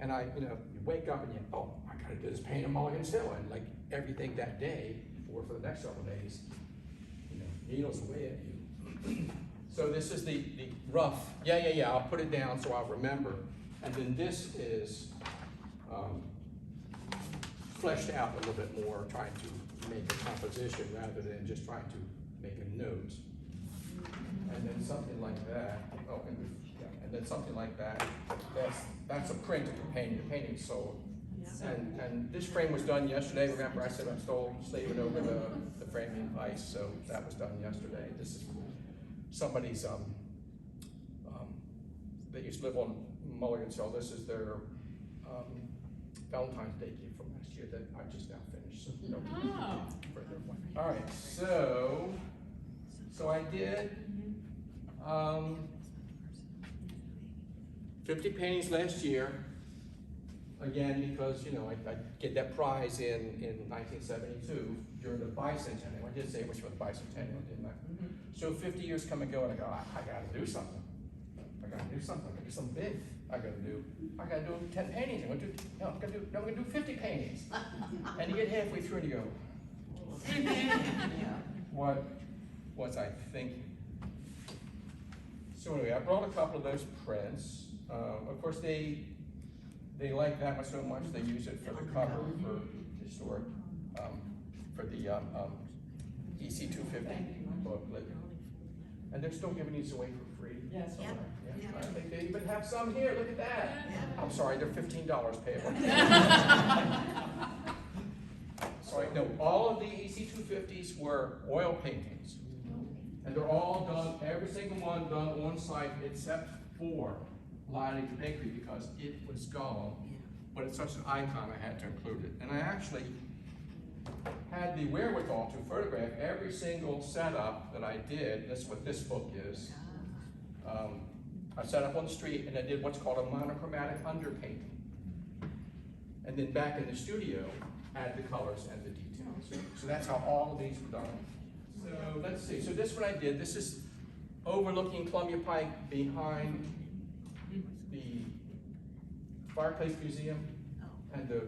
[SPEAKER 2] And you wake up and oh, I gotta do this paint on Mulligan's Hill. And like everything that day, or for the next several days, needles away at you. So this is the rough, I'll put it down so I'll remember. And then this is fleshed out a little bit more, trying to make a composition rather than just trying to make a note. And then something like that, and then something like that, that's a print of the painting. The painting's sold. And this frame was done yesterday. Remember, I said I'm still slaving over the framing ice, so that was done yesterday. This is somebody's, they used to live on Mulligan's Hill. This is their Valentine's Day gift from last year that I just now finished. So, all right, so I did 50 paintings last year. Again, because I get that prize in 1972 during the Bicentennial. I did say it was for the Bicentennial, didn't I? So 50 years come and go, and I go, I gotta do something. I gotta do something big. I gotta do 10 paintings. I'm gonna do 50 paintings. And you get halfway through and you go, what was I thinking? So anyway, I brought a couple of those prints. Of course, they like that one so much they use it for the cover for Historic, for the EC 250 booklet. And they're still giving these away for free.
[SPEAKER 5] Yes.
[SPEAKER 2] Yeah. I think they even have some here. Look at that. I'm sorry, they're $15 payable. Sorry, no, all of the EC 250s were oil paintings. And they're all done, every single one done on site except for Wiley Purkey because it was gone. But it's such an icon, I had to include it. And I actually had the wherewithal to photograph every single setup that I did. That's what this book is. I set up on the street and I did what's called a monochromatic underpainting. And then back in the studio, add the colors and the details. So that's how all of these were done. So let's see, so this one I did, this is overlooking Columbia Pike behind the Fireplace Museum and the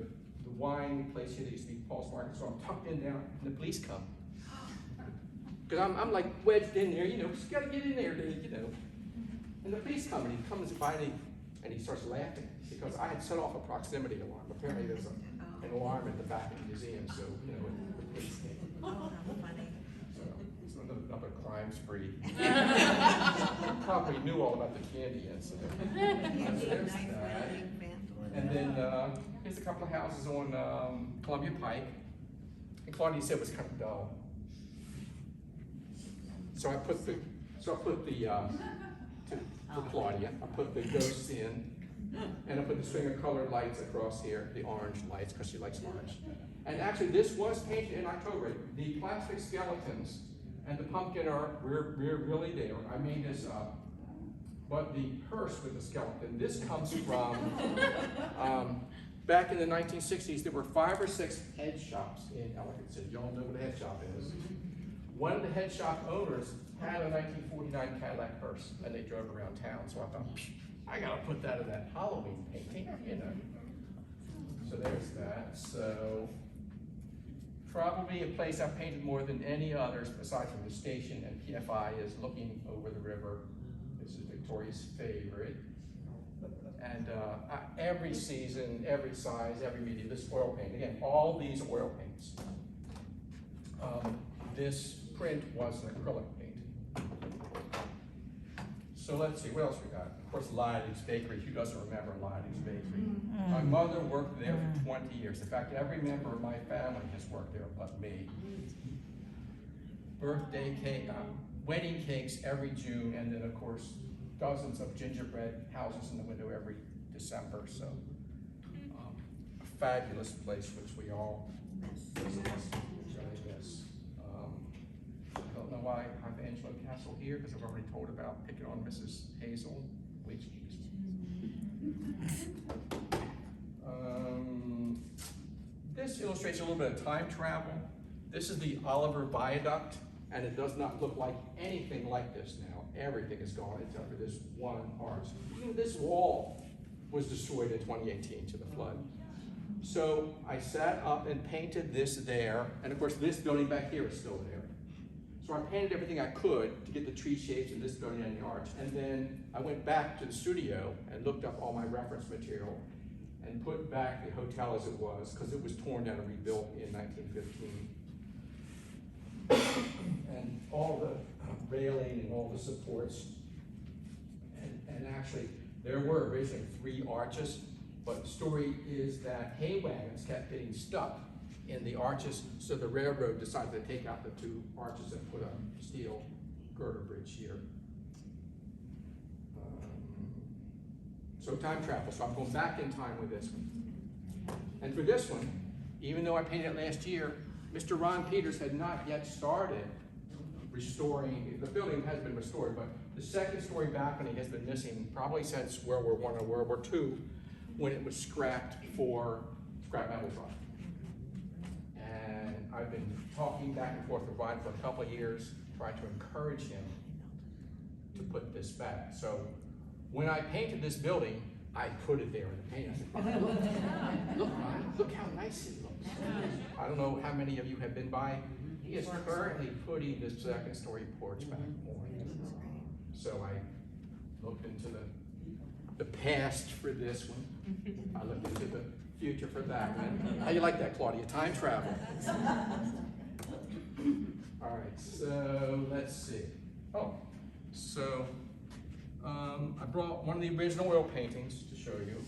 [SPEAKER 2] wine place here that used to be Paul's Market. So I'm tucked in down and the police come. Because I'm like wedged in there, just gotta get in there, And the police come and he comes by and he starts laughing because I had set off a proximity alarm. Apparently there's an alarm at the back of the museum, so, the police came.
[SPEAKER 4] Oh, how funny.
[SPEAKER 2] So it's another crime spree. Probably knew all about the candy incident. So there's that. And then here's a couple of houses on Columbia Pike. And Claudia said it was kind of dull. So I put the for Claudia, I put the ghosts in, and I put the string of colored lights across here, the orange lights, because she likes orange. And actually, this was painted in October. The plastic skeletons and the pumpkin are really there. I made this up. But the hearse with the skeleton, this comes from, back in the 1960s, there were 5 or 6 head shops in Ellicott City. Y'all know what a head shop is. One of the head shop owners had a 1949 Cadillac hearse, and they drove around town. So I thought, I gotta put that in that Halloween painting, So there's that. So probably a place I've painted more than any others, aside from the station and PFI, is looking over the river. This is Victoria's favorite. And every season, every size, every medium, this oil paint. Again, all these oil paints. This print was an acrylic paint. So So let's see, what else we got? Of course, Lydig's Bakery. Who doesn't remember Lydig's Bakery? My mother worked there for 20 years. In fact, every member of my family has worked there but me. Birthday cake, wedding cakes every June, and then of course, dozens of gingerbread houses in the window every December. So, a fabulous place which we all visit. Really miss. I don't know why I have Angela Castle here, because I've already told about picking on Mrs. Hazel. This illustrates a little bit of time travel. This is the Oliver Viaduct, and it does not look like anything like this now. Everything is gone except for this one arch. Even this wall was destroyed in 2018 to the flood. So I sat up and painted this there, and of course this building back here is still there. So I painted everything I could to get the tree shapes in this building and the arch, and then I went back to the studio and looked up all my reference material and put back the hotel as it was, because it was torn down and rebuilt in 1915. And all the railing and all the supports, and actually there were originally 3 arches, but the story is that hay wagons kept getting stuck in the arches, so the railroad decided to take out the 2 arches and put a steel girder bridge here. So time travel, so I'm going back in time with this one. And for this one, even though I painted it last year, Mr. Ron Peters had not yet started restoring, the building has been restored, but the 2nd story balcony has been missing probably since World War I or World War II, when it was scrapped for scrap metal truck. And I've been talking back and forth with Ron for a couple of years, trying to encourage him to put this back. So when I painted this building, I put it there in the paint. I said, oh, look how nice it looks. I don't know how many of you have been by. He is currently putting this 2nd story porch back on. So I looked into the past for this one. I looked into the future for that one. How you like that, Claudia? Time travel. All right, so let's see. Oh, so I brought one of the original oil paintings to show you.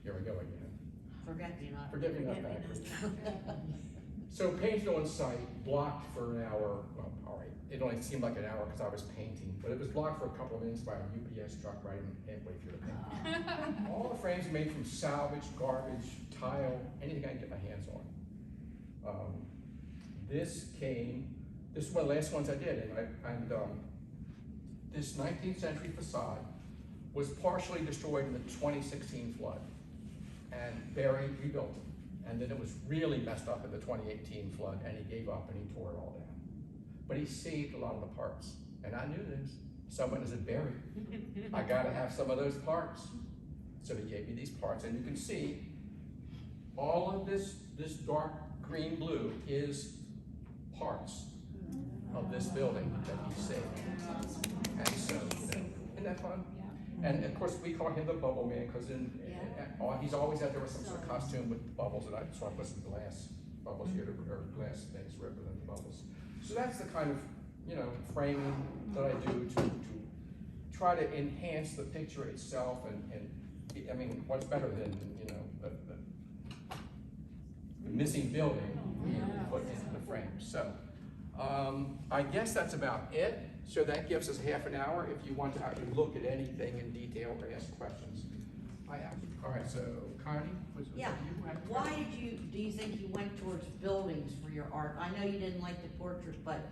[SPEAKER 2] Here we go again.
[SPEAKER 5] Forget me not.
[SPEAKER 2] Forget me not backwards. So painted on site, blocked for an hour. Well, all right, it only seemed like an hour because I was painting, but it was blocked for a couple of minutes by a UPS truck right halfway through the paint. All the frames are made from salvage, garbage, tile, anything I can get my hands on. This is one of the last ones I did, and this 19th century facade was partially destroyed in the 2016 flood, and Barry rebuilt it. And then it was really messed up in the 2018 flood, and he gave up and he tore it all down. But he saved a lot of the parts, and I knew this. Someone said, Barry, I gotta have some of those parts. So he gave me these parts, and you can see all of this dark green blue is parts of this building that he saved. And so, isn't that fun? And of course, we call him the Bubble Man because he's always out there with some sort of costume with bubbles, and so I put some glass bubbles here, or glass things representing bubbles. So that's the kind of, framing that I do to try to enhance the picture itself, and I mean, what's better than, the missing building put into the frame. So, I guess that's about it. So that gives us half an hour if you want to actually look at anything in detail or ask questions. All right, so Connie,
[SPEAKER 5] Yeah. Why do you think you went towards buildings for your art? I know you didn't like the portrait, but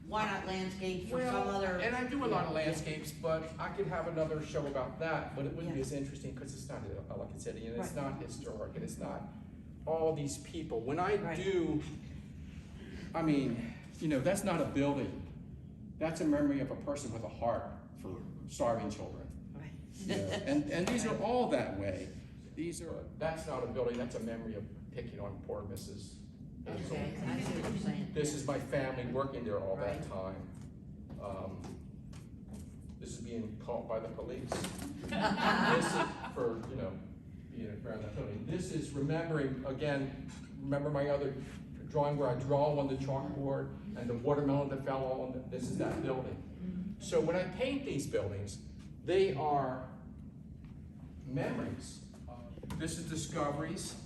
[SPEAKER 5] why not landscapes or some other?
[SPEAKER 2] And I do a lot of landscapes, but I could have another show about that, but it wouldn't be as interesting because it's not Ellicott City, and it's not historic, and it's not all these people. When I do, I mean, that's not a building. That's a memory of a person with a heart for starving children. And these are all that way. That's not a building, that's a memory of picking on poor Mrs. Hazel.
[SPEAKER 5] Okay, I see what you're saying.
[SPEAKER 2] This is my family working there all that time. This is being caught by the police. This is for, being around that building. This is remembering, again, remember my other drawing where I draw on the chalkboard and the watermelon that fell on, this is that building. So when I paint these buildings, they are memories. This is Discoveries,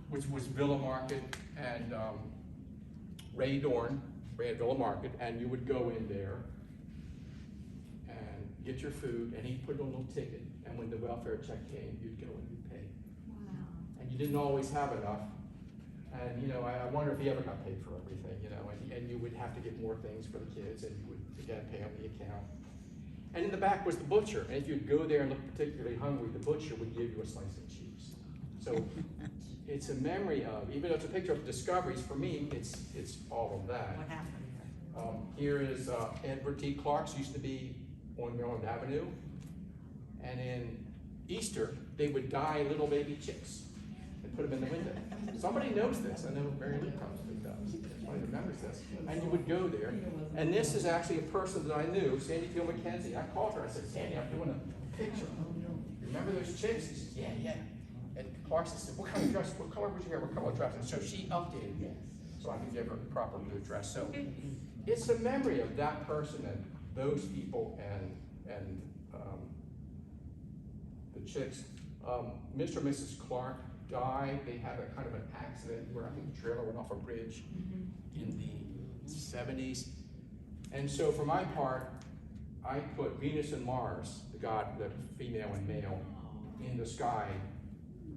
[SPEAKER 2] which was Villa Market and Ray Dorn ran Villa Market, and you would go in there and get your food, and he'd put on a little ticket, and when the welfare check came, you'd go and you'd pay.
[SPEAKER 5] Wow.
[SPEAKER 2] And you didn't always have enough, and you know, I wonder if he ever got paid for everything, you know, and you would have to get more things for the kids, and you would again pay on the account. And in the back was the butcher, and if you'd go there and look particularly hungry, the butcher would give you a slice of cheese. So it's a memory of, even though it's a picture of Discoveries, for me, it's all of that.
[SPEAKER 5] What happened
[SPEAKER 2] Here is Edward T. Clark's, used to be on Maryland Avenue. And in Easter, they would dye little baby chicks and put them in the window. Somebody knows this. I know Mary Lou probably does. Somebody remembers this. And you would go there. And this is actually a person that I knew, Sandy Field McKenzie. I called her. I said, Sandy, I'm doing a picture. Remember those chicks? She said, yeah, yeah. And Clarkson said, what kind of dress? What color was your hair? What color dress? And so she updated me so I could give her the proper blue dress. So it's a memory of that person and those people and the chicks. Mr. and Mrs. Clark died. They had a kind of an accident where I think the trailer went off a bridge in the 70s. And so for my part, I put Venus and Mars, the female and male, in the sky.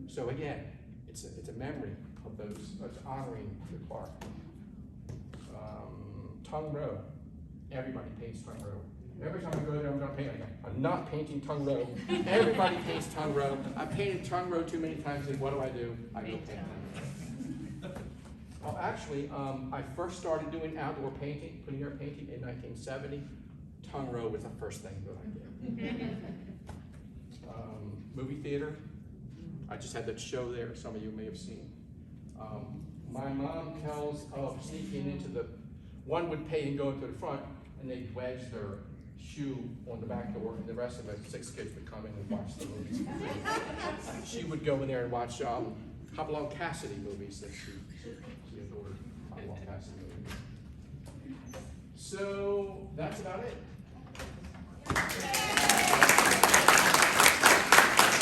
[SPEAKER 2] So again, it's a memory of those, it's honoring the Clark. Tongue Row, everybody paints Tongue Row. Every time I go there, I'm gonna paint, I'm not painting Tongue Row. Everybody paints Tongue Row. I've painted Tongue Row too many times, and what do? I go paint Tongue Row. Well, actually, I first started doing outdoor painting, plein air painting in 1970. Tongue Row was the first thing that I did. Movie theater. I just had that show there, some of you may have seen. My mom tells of sneaking into one would pay and go into the front, and they'd wedge their shoe on the back door, and the rest of the 6 kids would come in and watch the movies. She would go in there and watch Hopalong Cassidy movies that she adored. Hopalong Cassidy movies. So that's about it.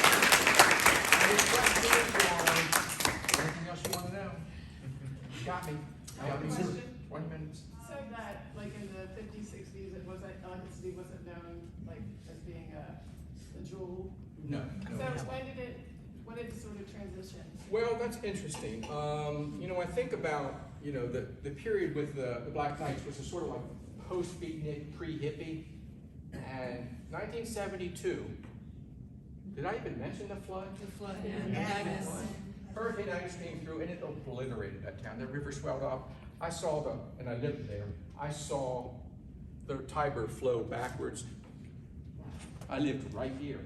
[SPEAKER 2] Any questions or anything else you want to know? You got me. I got me. 20 minutes.
[SPEAKER 3] So that, like in the 50s, 60s, it wasn't, Ellicott City wasn't known like as being a jewel.
[SPEAKER 2] No.
[SPEAKER 3] So when did it sort of transition?
[SPEAKER 2] Well, that's interesting. You know, I think about, you know, the period with the Black Knights, which is sort of like post-beatnik, pre-hippie, and 1972. Did I even mention the flood?
[SPEAKER 3] The flood,
[SPEAKER 5] Yes.
[SPEAKER 2] Hurricane Agnes came through and it obliterated that town. The river swelled up. I saw and I lived there, I saw the Tiber flow backwards. I lived right here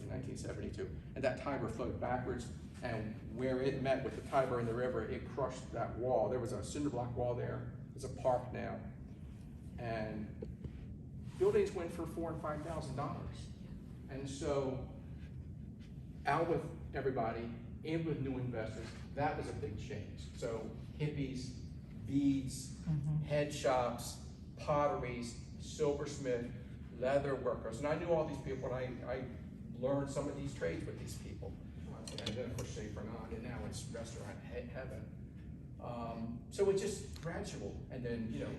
[SPEAKER 2] in 1972, and that Tiber flowed backwards, and where it met with the Tiber and the river, it crushed that wall. There was a cinder block wall there. There's a park now, and buildings went for $4,000 and $5,000. And so, out with everybody, in with new investors, that was a big change. So hippies, beads, head shops, potteries, silversmith, leather workers. And I knew all these people, and I learned some of these trades with these people. And then of course Chez Fernand, and now it's restaurant heaven. So it's just gradual. And then, you know,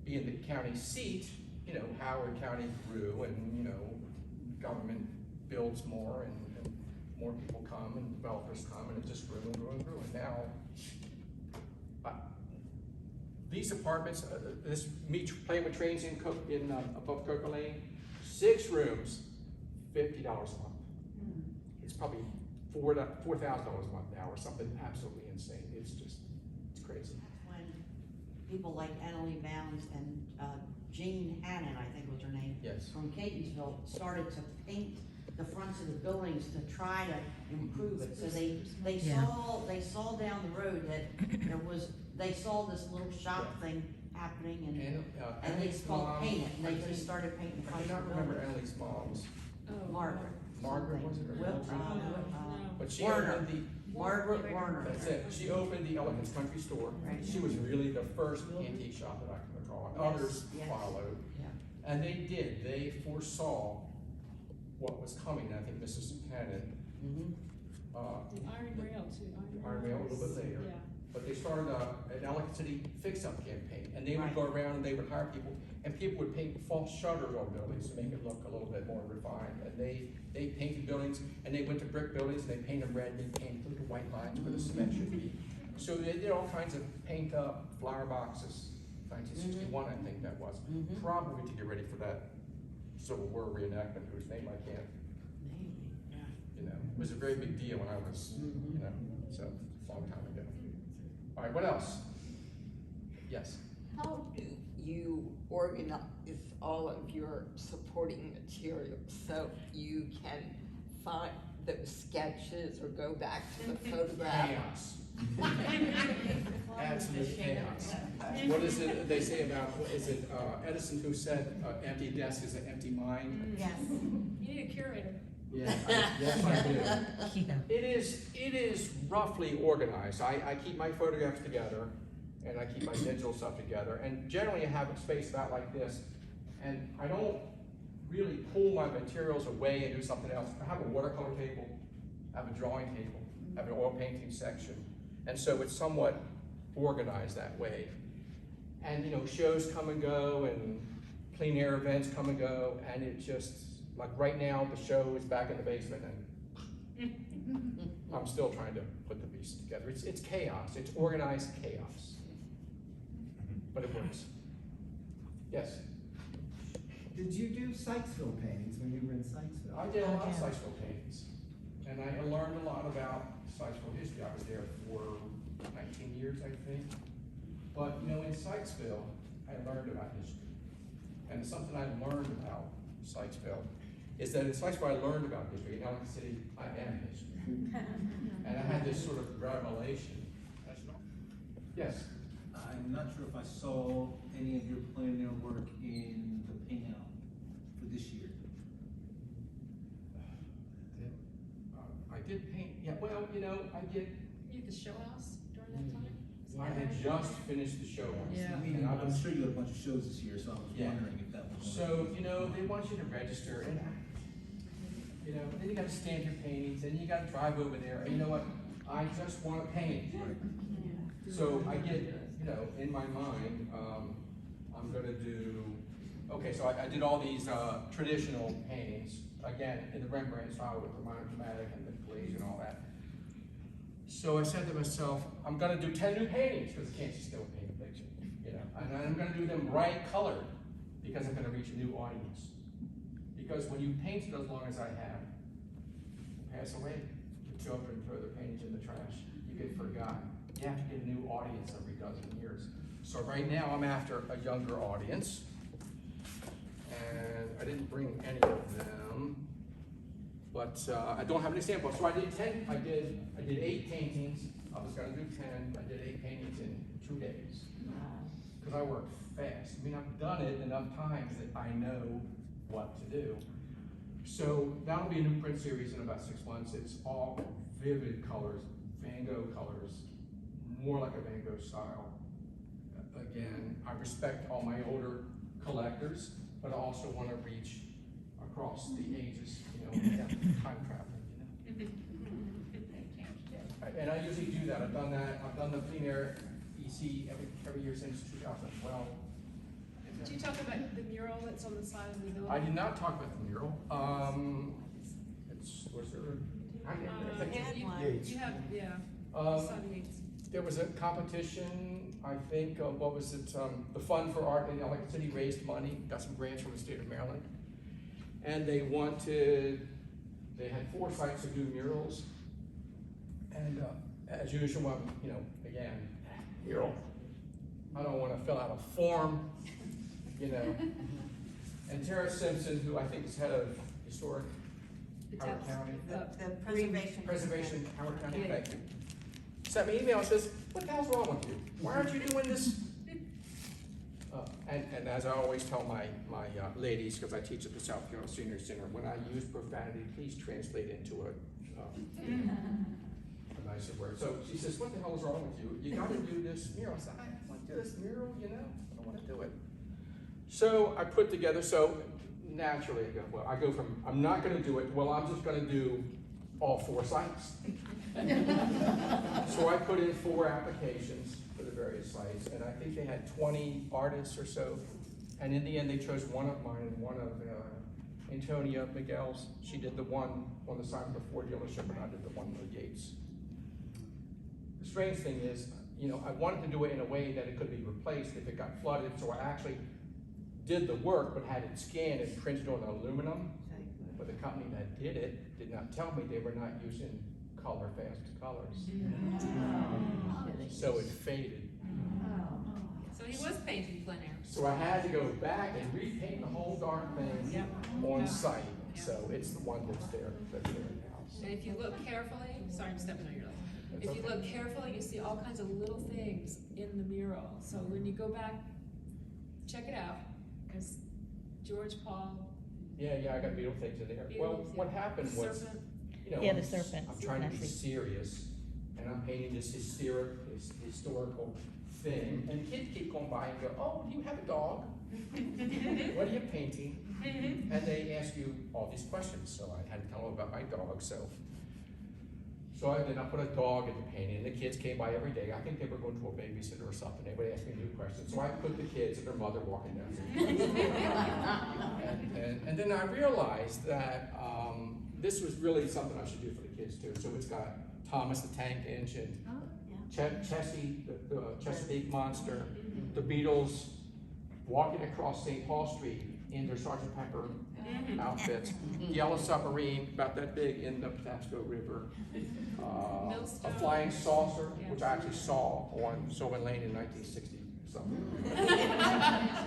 [SPEAKER 2] being the county seat, you know, Howard County grew, and, you know, government builds more, and more people come, and developers come, and it just grew and grew and grew. And now, these apartments, playing with trains in above Coca Lane, 6 rooms, $50 a month. It's probably $4,000 a month now, or something absolutely insane. It's crazy.
[SPEAKER 5] When people like Annalie Bounds and Jean Hannon, I think was her name,
[SPEAKER 2] Yes.
[SPEAKER 5] from Catonsville, started to paint the fronts of the buildings to try to improve it. So they saw down the road that they saw this little shop thing happening, and they
[SPEAKER 2] Annalie's
[SPEAKER 5] called
[SPEAKER 2] mom,
[SPEAKER 5] paint it, and
[SPEAKER 2] I
[SPEAKER 5] they
[SPEAKER 2] think-
[SPEAKER 5] just started painting the
[SPEAKER 2] I
[SPEAKER 5] front
[SPEAKER 2] do
[SPEAKER 5] of
[SPEAKER 2] not
[SPEAKER 5] the
[SPEAKER 2] remember
[SPEAKER 5] building.
[SPEAKER 2] Annalie's mom's,
[SPEAKER 5] Margaret.
[SPEAKER 2] Margaret, was it? But she
[SPEAKER 5] Werner.
[SPEAKER 2] opened
[SPEAKER 5] Margaret Werner.
[SPEAKER 2] that's it. She opened the Ellicott Country Store.
[SPEAKER 5] Right.
[SPEAKER 2] She was really the first antique shop that I can recall. And
[SPEAKER 5] Yes,
[SPEAKER 2] others
[SPEAKER 5] yes.
[SPEAKER 2] followed.
[SPEAKER 5] Yeah.
[SPEAKER 2] And they foresaw what was coming. I think Mrs. Buchanan,
[SPEAKER 8] Iron Rail too.
[SPEAKER 2] Iron Rail a little bit later.
[SPEAKER 8] Yeah.
[SPEAKER 2] But they started an Ellicott City fix-up campaign, and they would go around and they would hire people, and people would paint false shutters on buildings to make it look a little bit more refined. And they painted buildings, and they went to brick buildings, and they painted them red, and they painted little white lines where the cement should be. So they did all kinds of paint up flower boxes, 1961, I think that was, probably to get ready for that Civil War reenactment, whose name I can't, you know, it was a very big deal when I was, you know, so a long time ago. All right, what else? Yes.
[SPEAKER 9] How do you organize all of your supporting materials so you can find those sketches or go back to the photograph?
[SPEAKER 2] Chaos. Absolute chaos. What is it they say about, is it Edison who said empty desk is an empty mind?
[SPEAKER 5] Yes.
[SPEAKER 8] You need a curator.
[SPEAKER 2] Yeah, yes I do. It is roughly organized. I keep my photographs together, and I keep my digital stuff together, and generally I have a space about like this, and I don't really pull my materials away and do something else. I have a watercolor table, I have a drawing table, I have an oil painting section, and so it's somewhat organized that way. And you know, shows come and go, and clean air events come and go, and it just, like right now, the show is back in the basement, and I'm still trying to put the pieces together. It's chaos. It's organized chaos, but it works. Yes?
[SPEAKER 10] Did you do Sykesville paintings when you were in Sykesville?
[SPEAKER 2] I did a lot of Sykesville paintings, and I learned a lot about Sykesville history. I was there for 19 years, I think. But you know, in Sykesville, I learned about history, and something I learned about Sykesville is that in Sykesville I learned about history. In Ellicott City, I am history. And I had this sort of revelation. Yes?
[SPEAKER 11] I'm not sure if I saw any of your plein air work in the paint out for this year.
[SPEAKER 2] I did paint, yeah, well, you know, I did.
[SPEAKER 8] You had the show house during that time?
[SPEAKER 2] I had just finished the show.
[SPEAKER 8] Yeah.
[SPEAKER 11] I mean, I'm sure you had a bunch of shows this year, so I was
[SPEAKER 2] Yeah.
[SPEAKER 11] wondering if that was.
[SPEAKER 2] So, you know, they want you to register, and, you know, then you gotta stamp your paintings, and you gotta drive over there, and you know what? I just wanna paint. So I get, you know, in my mind, I'm gonna do, okay, so I did all these traditional paintings, again, in the Rembrandt style with the monochromatic and the glaze and all that. So I said to myself, I'm gonna do 10 new paintings, because I can't just still paint a picture, you know, and I'm gonna do them bright colored, because I'm gonna reach a new audience. Because when you paint it as long as I have, pass away, the children throw their paintings in the trash, you get forgotten. You have to get a new audience every dozen years. So right now I'm after a younger audience, and I didn't bring any of them, but I don't have any samples. So I did 8 paintings. I was gonna do 10. I did 8 paintings in 2 days, because I work fast. I mean, I've done it enough times that I know what to do. So that'll be a new print series in about 6 months. It's all vivid colors, Van Gogh colors, more like a Van Gogh style. Again, I respect all my older collectors, but I also want to reach across the ages, you know, time traveling, you know. And I usually do that. I've done that. I've done the plein air EC every year since 2012.
[SPEAKER 8] Did you talk about the mural that's on the side of the building?
[SPEAKER 2] I did not talk about the mural. Was there?
[SPEAKER 8] You have, yeah. Side of Yates.
[SPEAKER 2] There was a competition, I think, what was it, the Fund for Art in Ellicott City raised money, got some grants from the state of Maryland. And they had 4 sites to do murals. And as usual, you know, again, mural. I don't want to fill out a form, you know. And Tara Simpson, who I think is head of Historic Howard County.
[SPEAKER 5] The preservation.
[SPEAKER 2] Howard County, thank you. Sent me an email and says, what the hell's wrong with you? Why aren't you doing this? And as I always tell my ladies, because I teach at the South Carolina Senior Center, when I use profanity, please translate into a nicer word. So she says, what the hell is wrong with you? You got to do this mural. I said, I want to do this mural, you know? I don't want to do it. So I put together, so naturally I go from, I'm not gonna do it, well, I'm just gonna do all 4 sites. So I put in 4 applications for the various sites, and I think they had 20 artists or so. And in the end, they chose one of mine and one of Antonia Miguel's. She did the one on the side of the Ford dealership, and I did the one with Yates. The strange thing is, you know, I wanted to do it in a way that it could be replaced if it got flooded, so I actually did the work, but had it scanned and printed on aluminum. But the company that did it did not tell me they were not using color fast colors. So it faded.
[SPEAKER 8] So he was painting plein air.
[SPEAKER 2] So I had to go back and repaint the whole darn thing on site. So it's the one that's there now.
[SPEAKER 8] And if you look carefully, sorry I'm stepping on your leg.
[SPEAKER 2] That's
[SPEAKER 8] If you
[SPEAKER 2] okay.
[SPEAKER 8] look carefully, you see all kinds of little things in the mural. So when you go back, check it out. Because George Paul,
[SPEAKER 2] Yeah, I got beautiful things in there. Well,
[SPEAKER 8] Beetles,
[SPEAKER 2] what
[SPEAKER 8] yeah.
[SPEAKER 2] happened was,
[SPEAKER 8] serpent.
[SPEAKER 2] you know,
[SPEAKER 4] Yeah, the serpent.
[SPEAKER 2] I'm trying to be
[SPEAKER 4] Messy.
[SPEAKER 2] serious, and I'm painting this historical thing, and kids keep going by and go, "Oh, do you have a dog? What are you painting?" And they ask you all these questions, so I had to tell them about my dog. So then I put a dog in the painting, and the kids came by every day. I think they were going to a babysitter or something. They would ask me new questions. So I put the kids and their mother walking down the street. And then I realized that this was really something I should do for the kids too. So it's got Thomas the Tank Engine, Chessie, the Chesapeake Monster, the Beatles walking across St. Paul Street in their Sgt. Pepper outfits, Yellow Submarine, about that big in the Patapsco River, a flying saucer, which I actually saw on Sylvan Lane in 1960 something.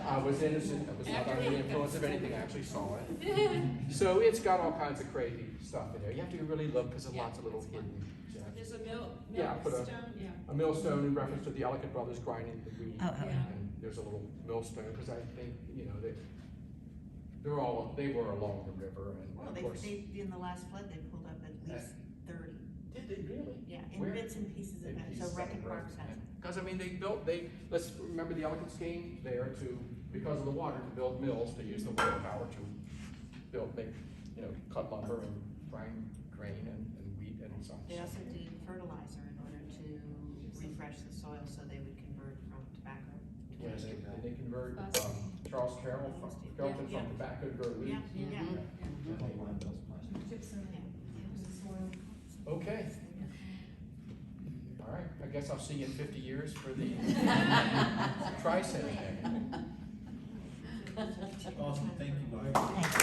[SPEAKER 2] I was innocent, I was not under the influence of anything, I actually saw it. So it's got all kinds of crazy stuff in there. You have to really look because there's lots of little hidden gems.
[SPEAKER 8] There's a millstone,
[SPEAKER 2] A millstone in reference to the Ellicott brothers grinding the wheat.
[SPEAKER 4] Oh,
[SPEAKER 2] And there's a little millstone because I think, you know, they were along the river, and
[SPEAKER 5] Well,
[SPEAKER 2] of
[SPEAKER 5] they,
[SPEAKER 2] course.
[SPEAKER 5] in the last flood, they pulled up at least 30.
[SPEAKER 2] Did they really?
[SPEAKER 5] Yeah,
[SPEAKER 2] Where?
[SPEAKER 5] in bits and pieces of it, so Reckitt Park has it.
[SPEAKER 2] Because I mean, let's remember the Ellicotts came there because of the water, to build mills, to use the water power to cut lumber and grind grain and wheat and such.
[SPEAKER 5] They also did fertilizer in order to refresh the soil so they would convert from tobacco to
[SPEAKER 2] Yeah,
[SPEAKER 5] oyster.
[SPEAKER 2] they convert
[SPEAKER 8] Plastic.
[SPEAKER 2] Charles Carroll from Carrollton
[SPEAKER 5] Yeah.
[SPEAKER 2] from tobacco to grow wheat.
[SPEAKER 5] Yeah.
[SPEAKER 2] Okay. All right, I guess I'll see you in 50 years for the tricentennial.
[SPEAKER 11] Awesome, thank you, Bob.
[SPEAKER 4] Thank you.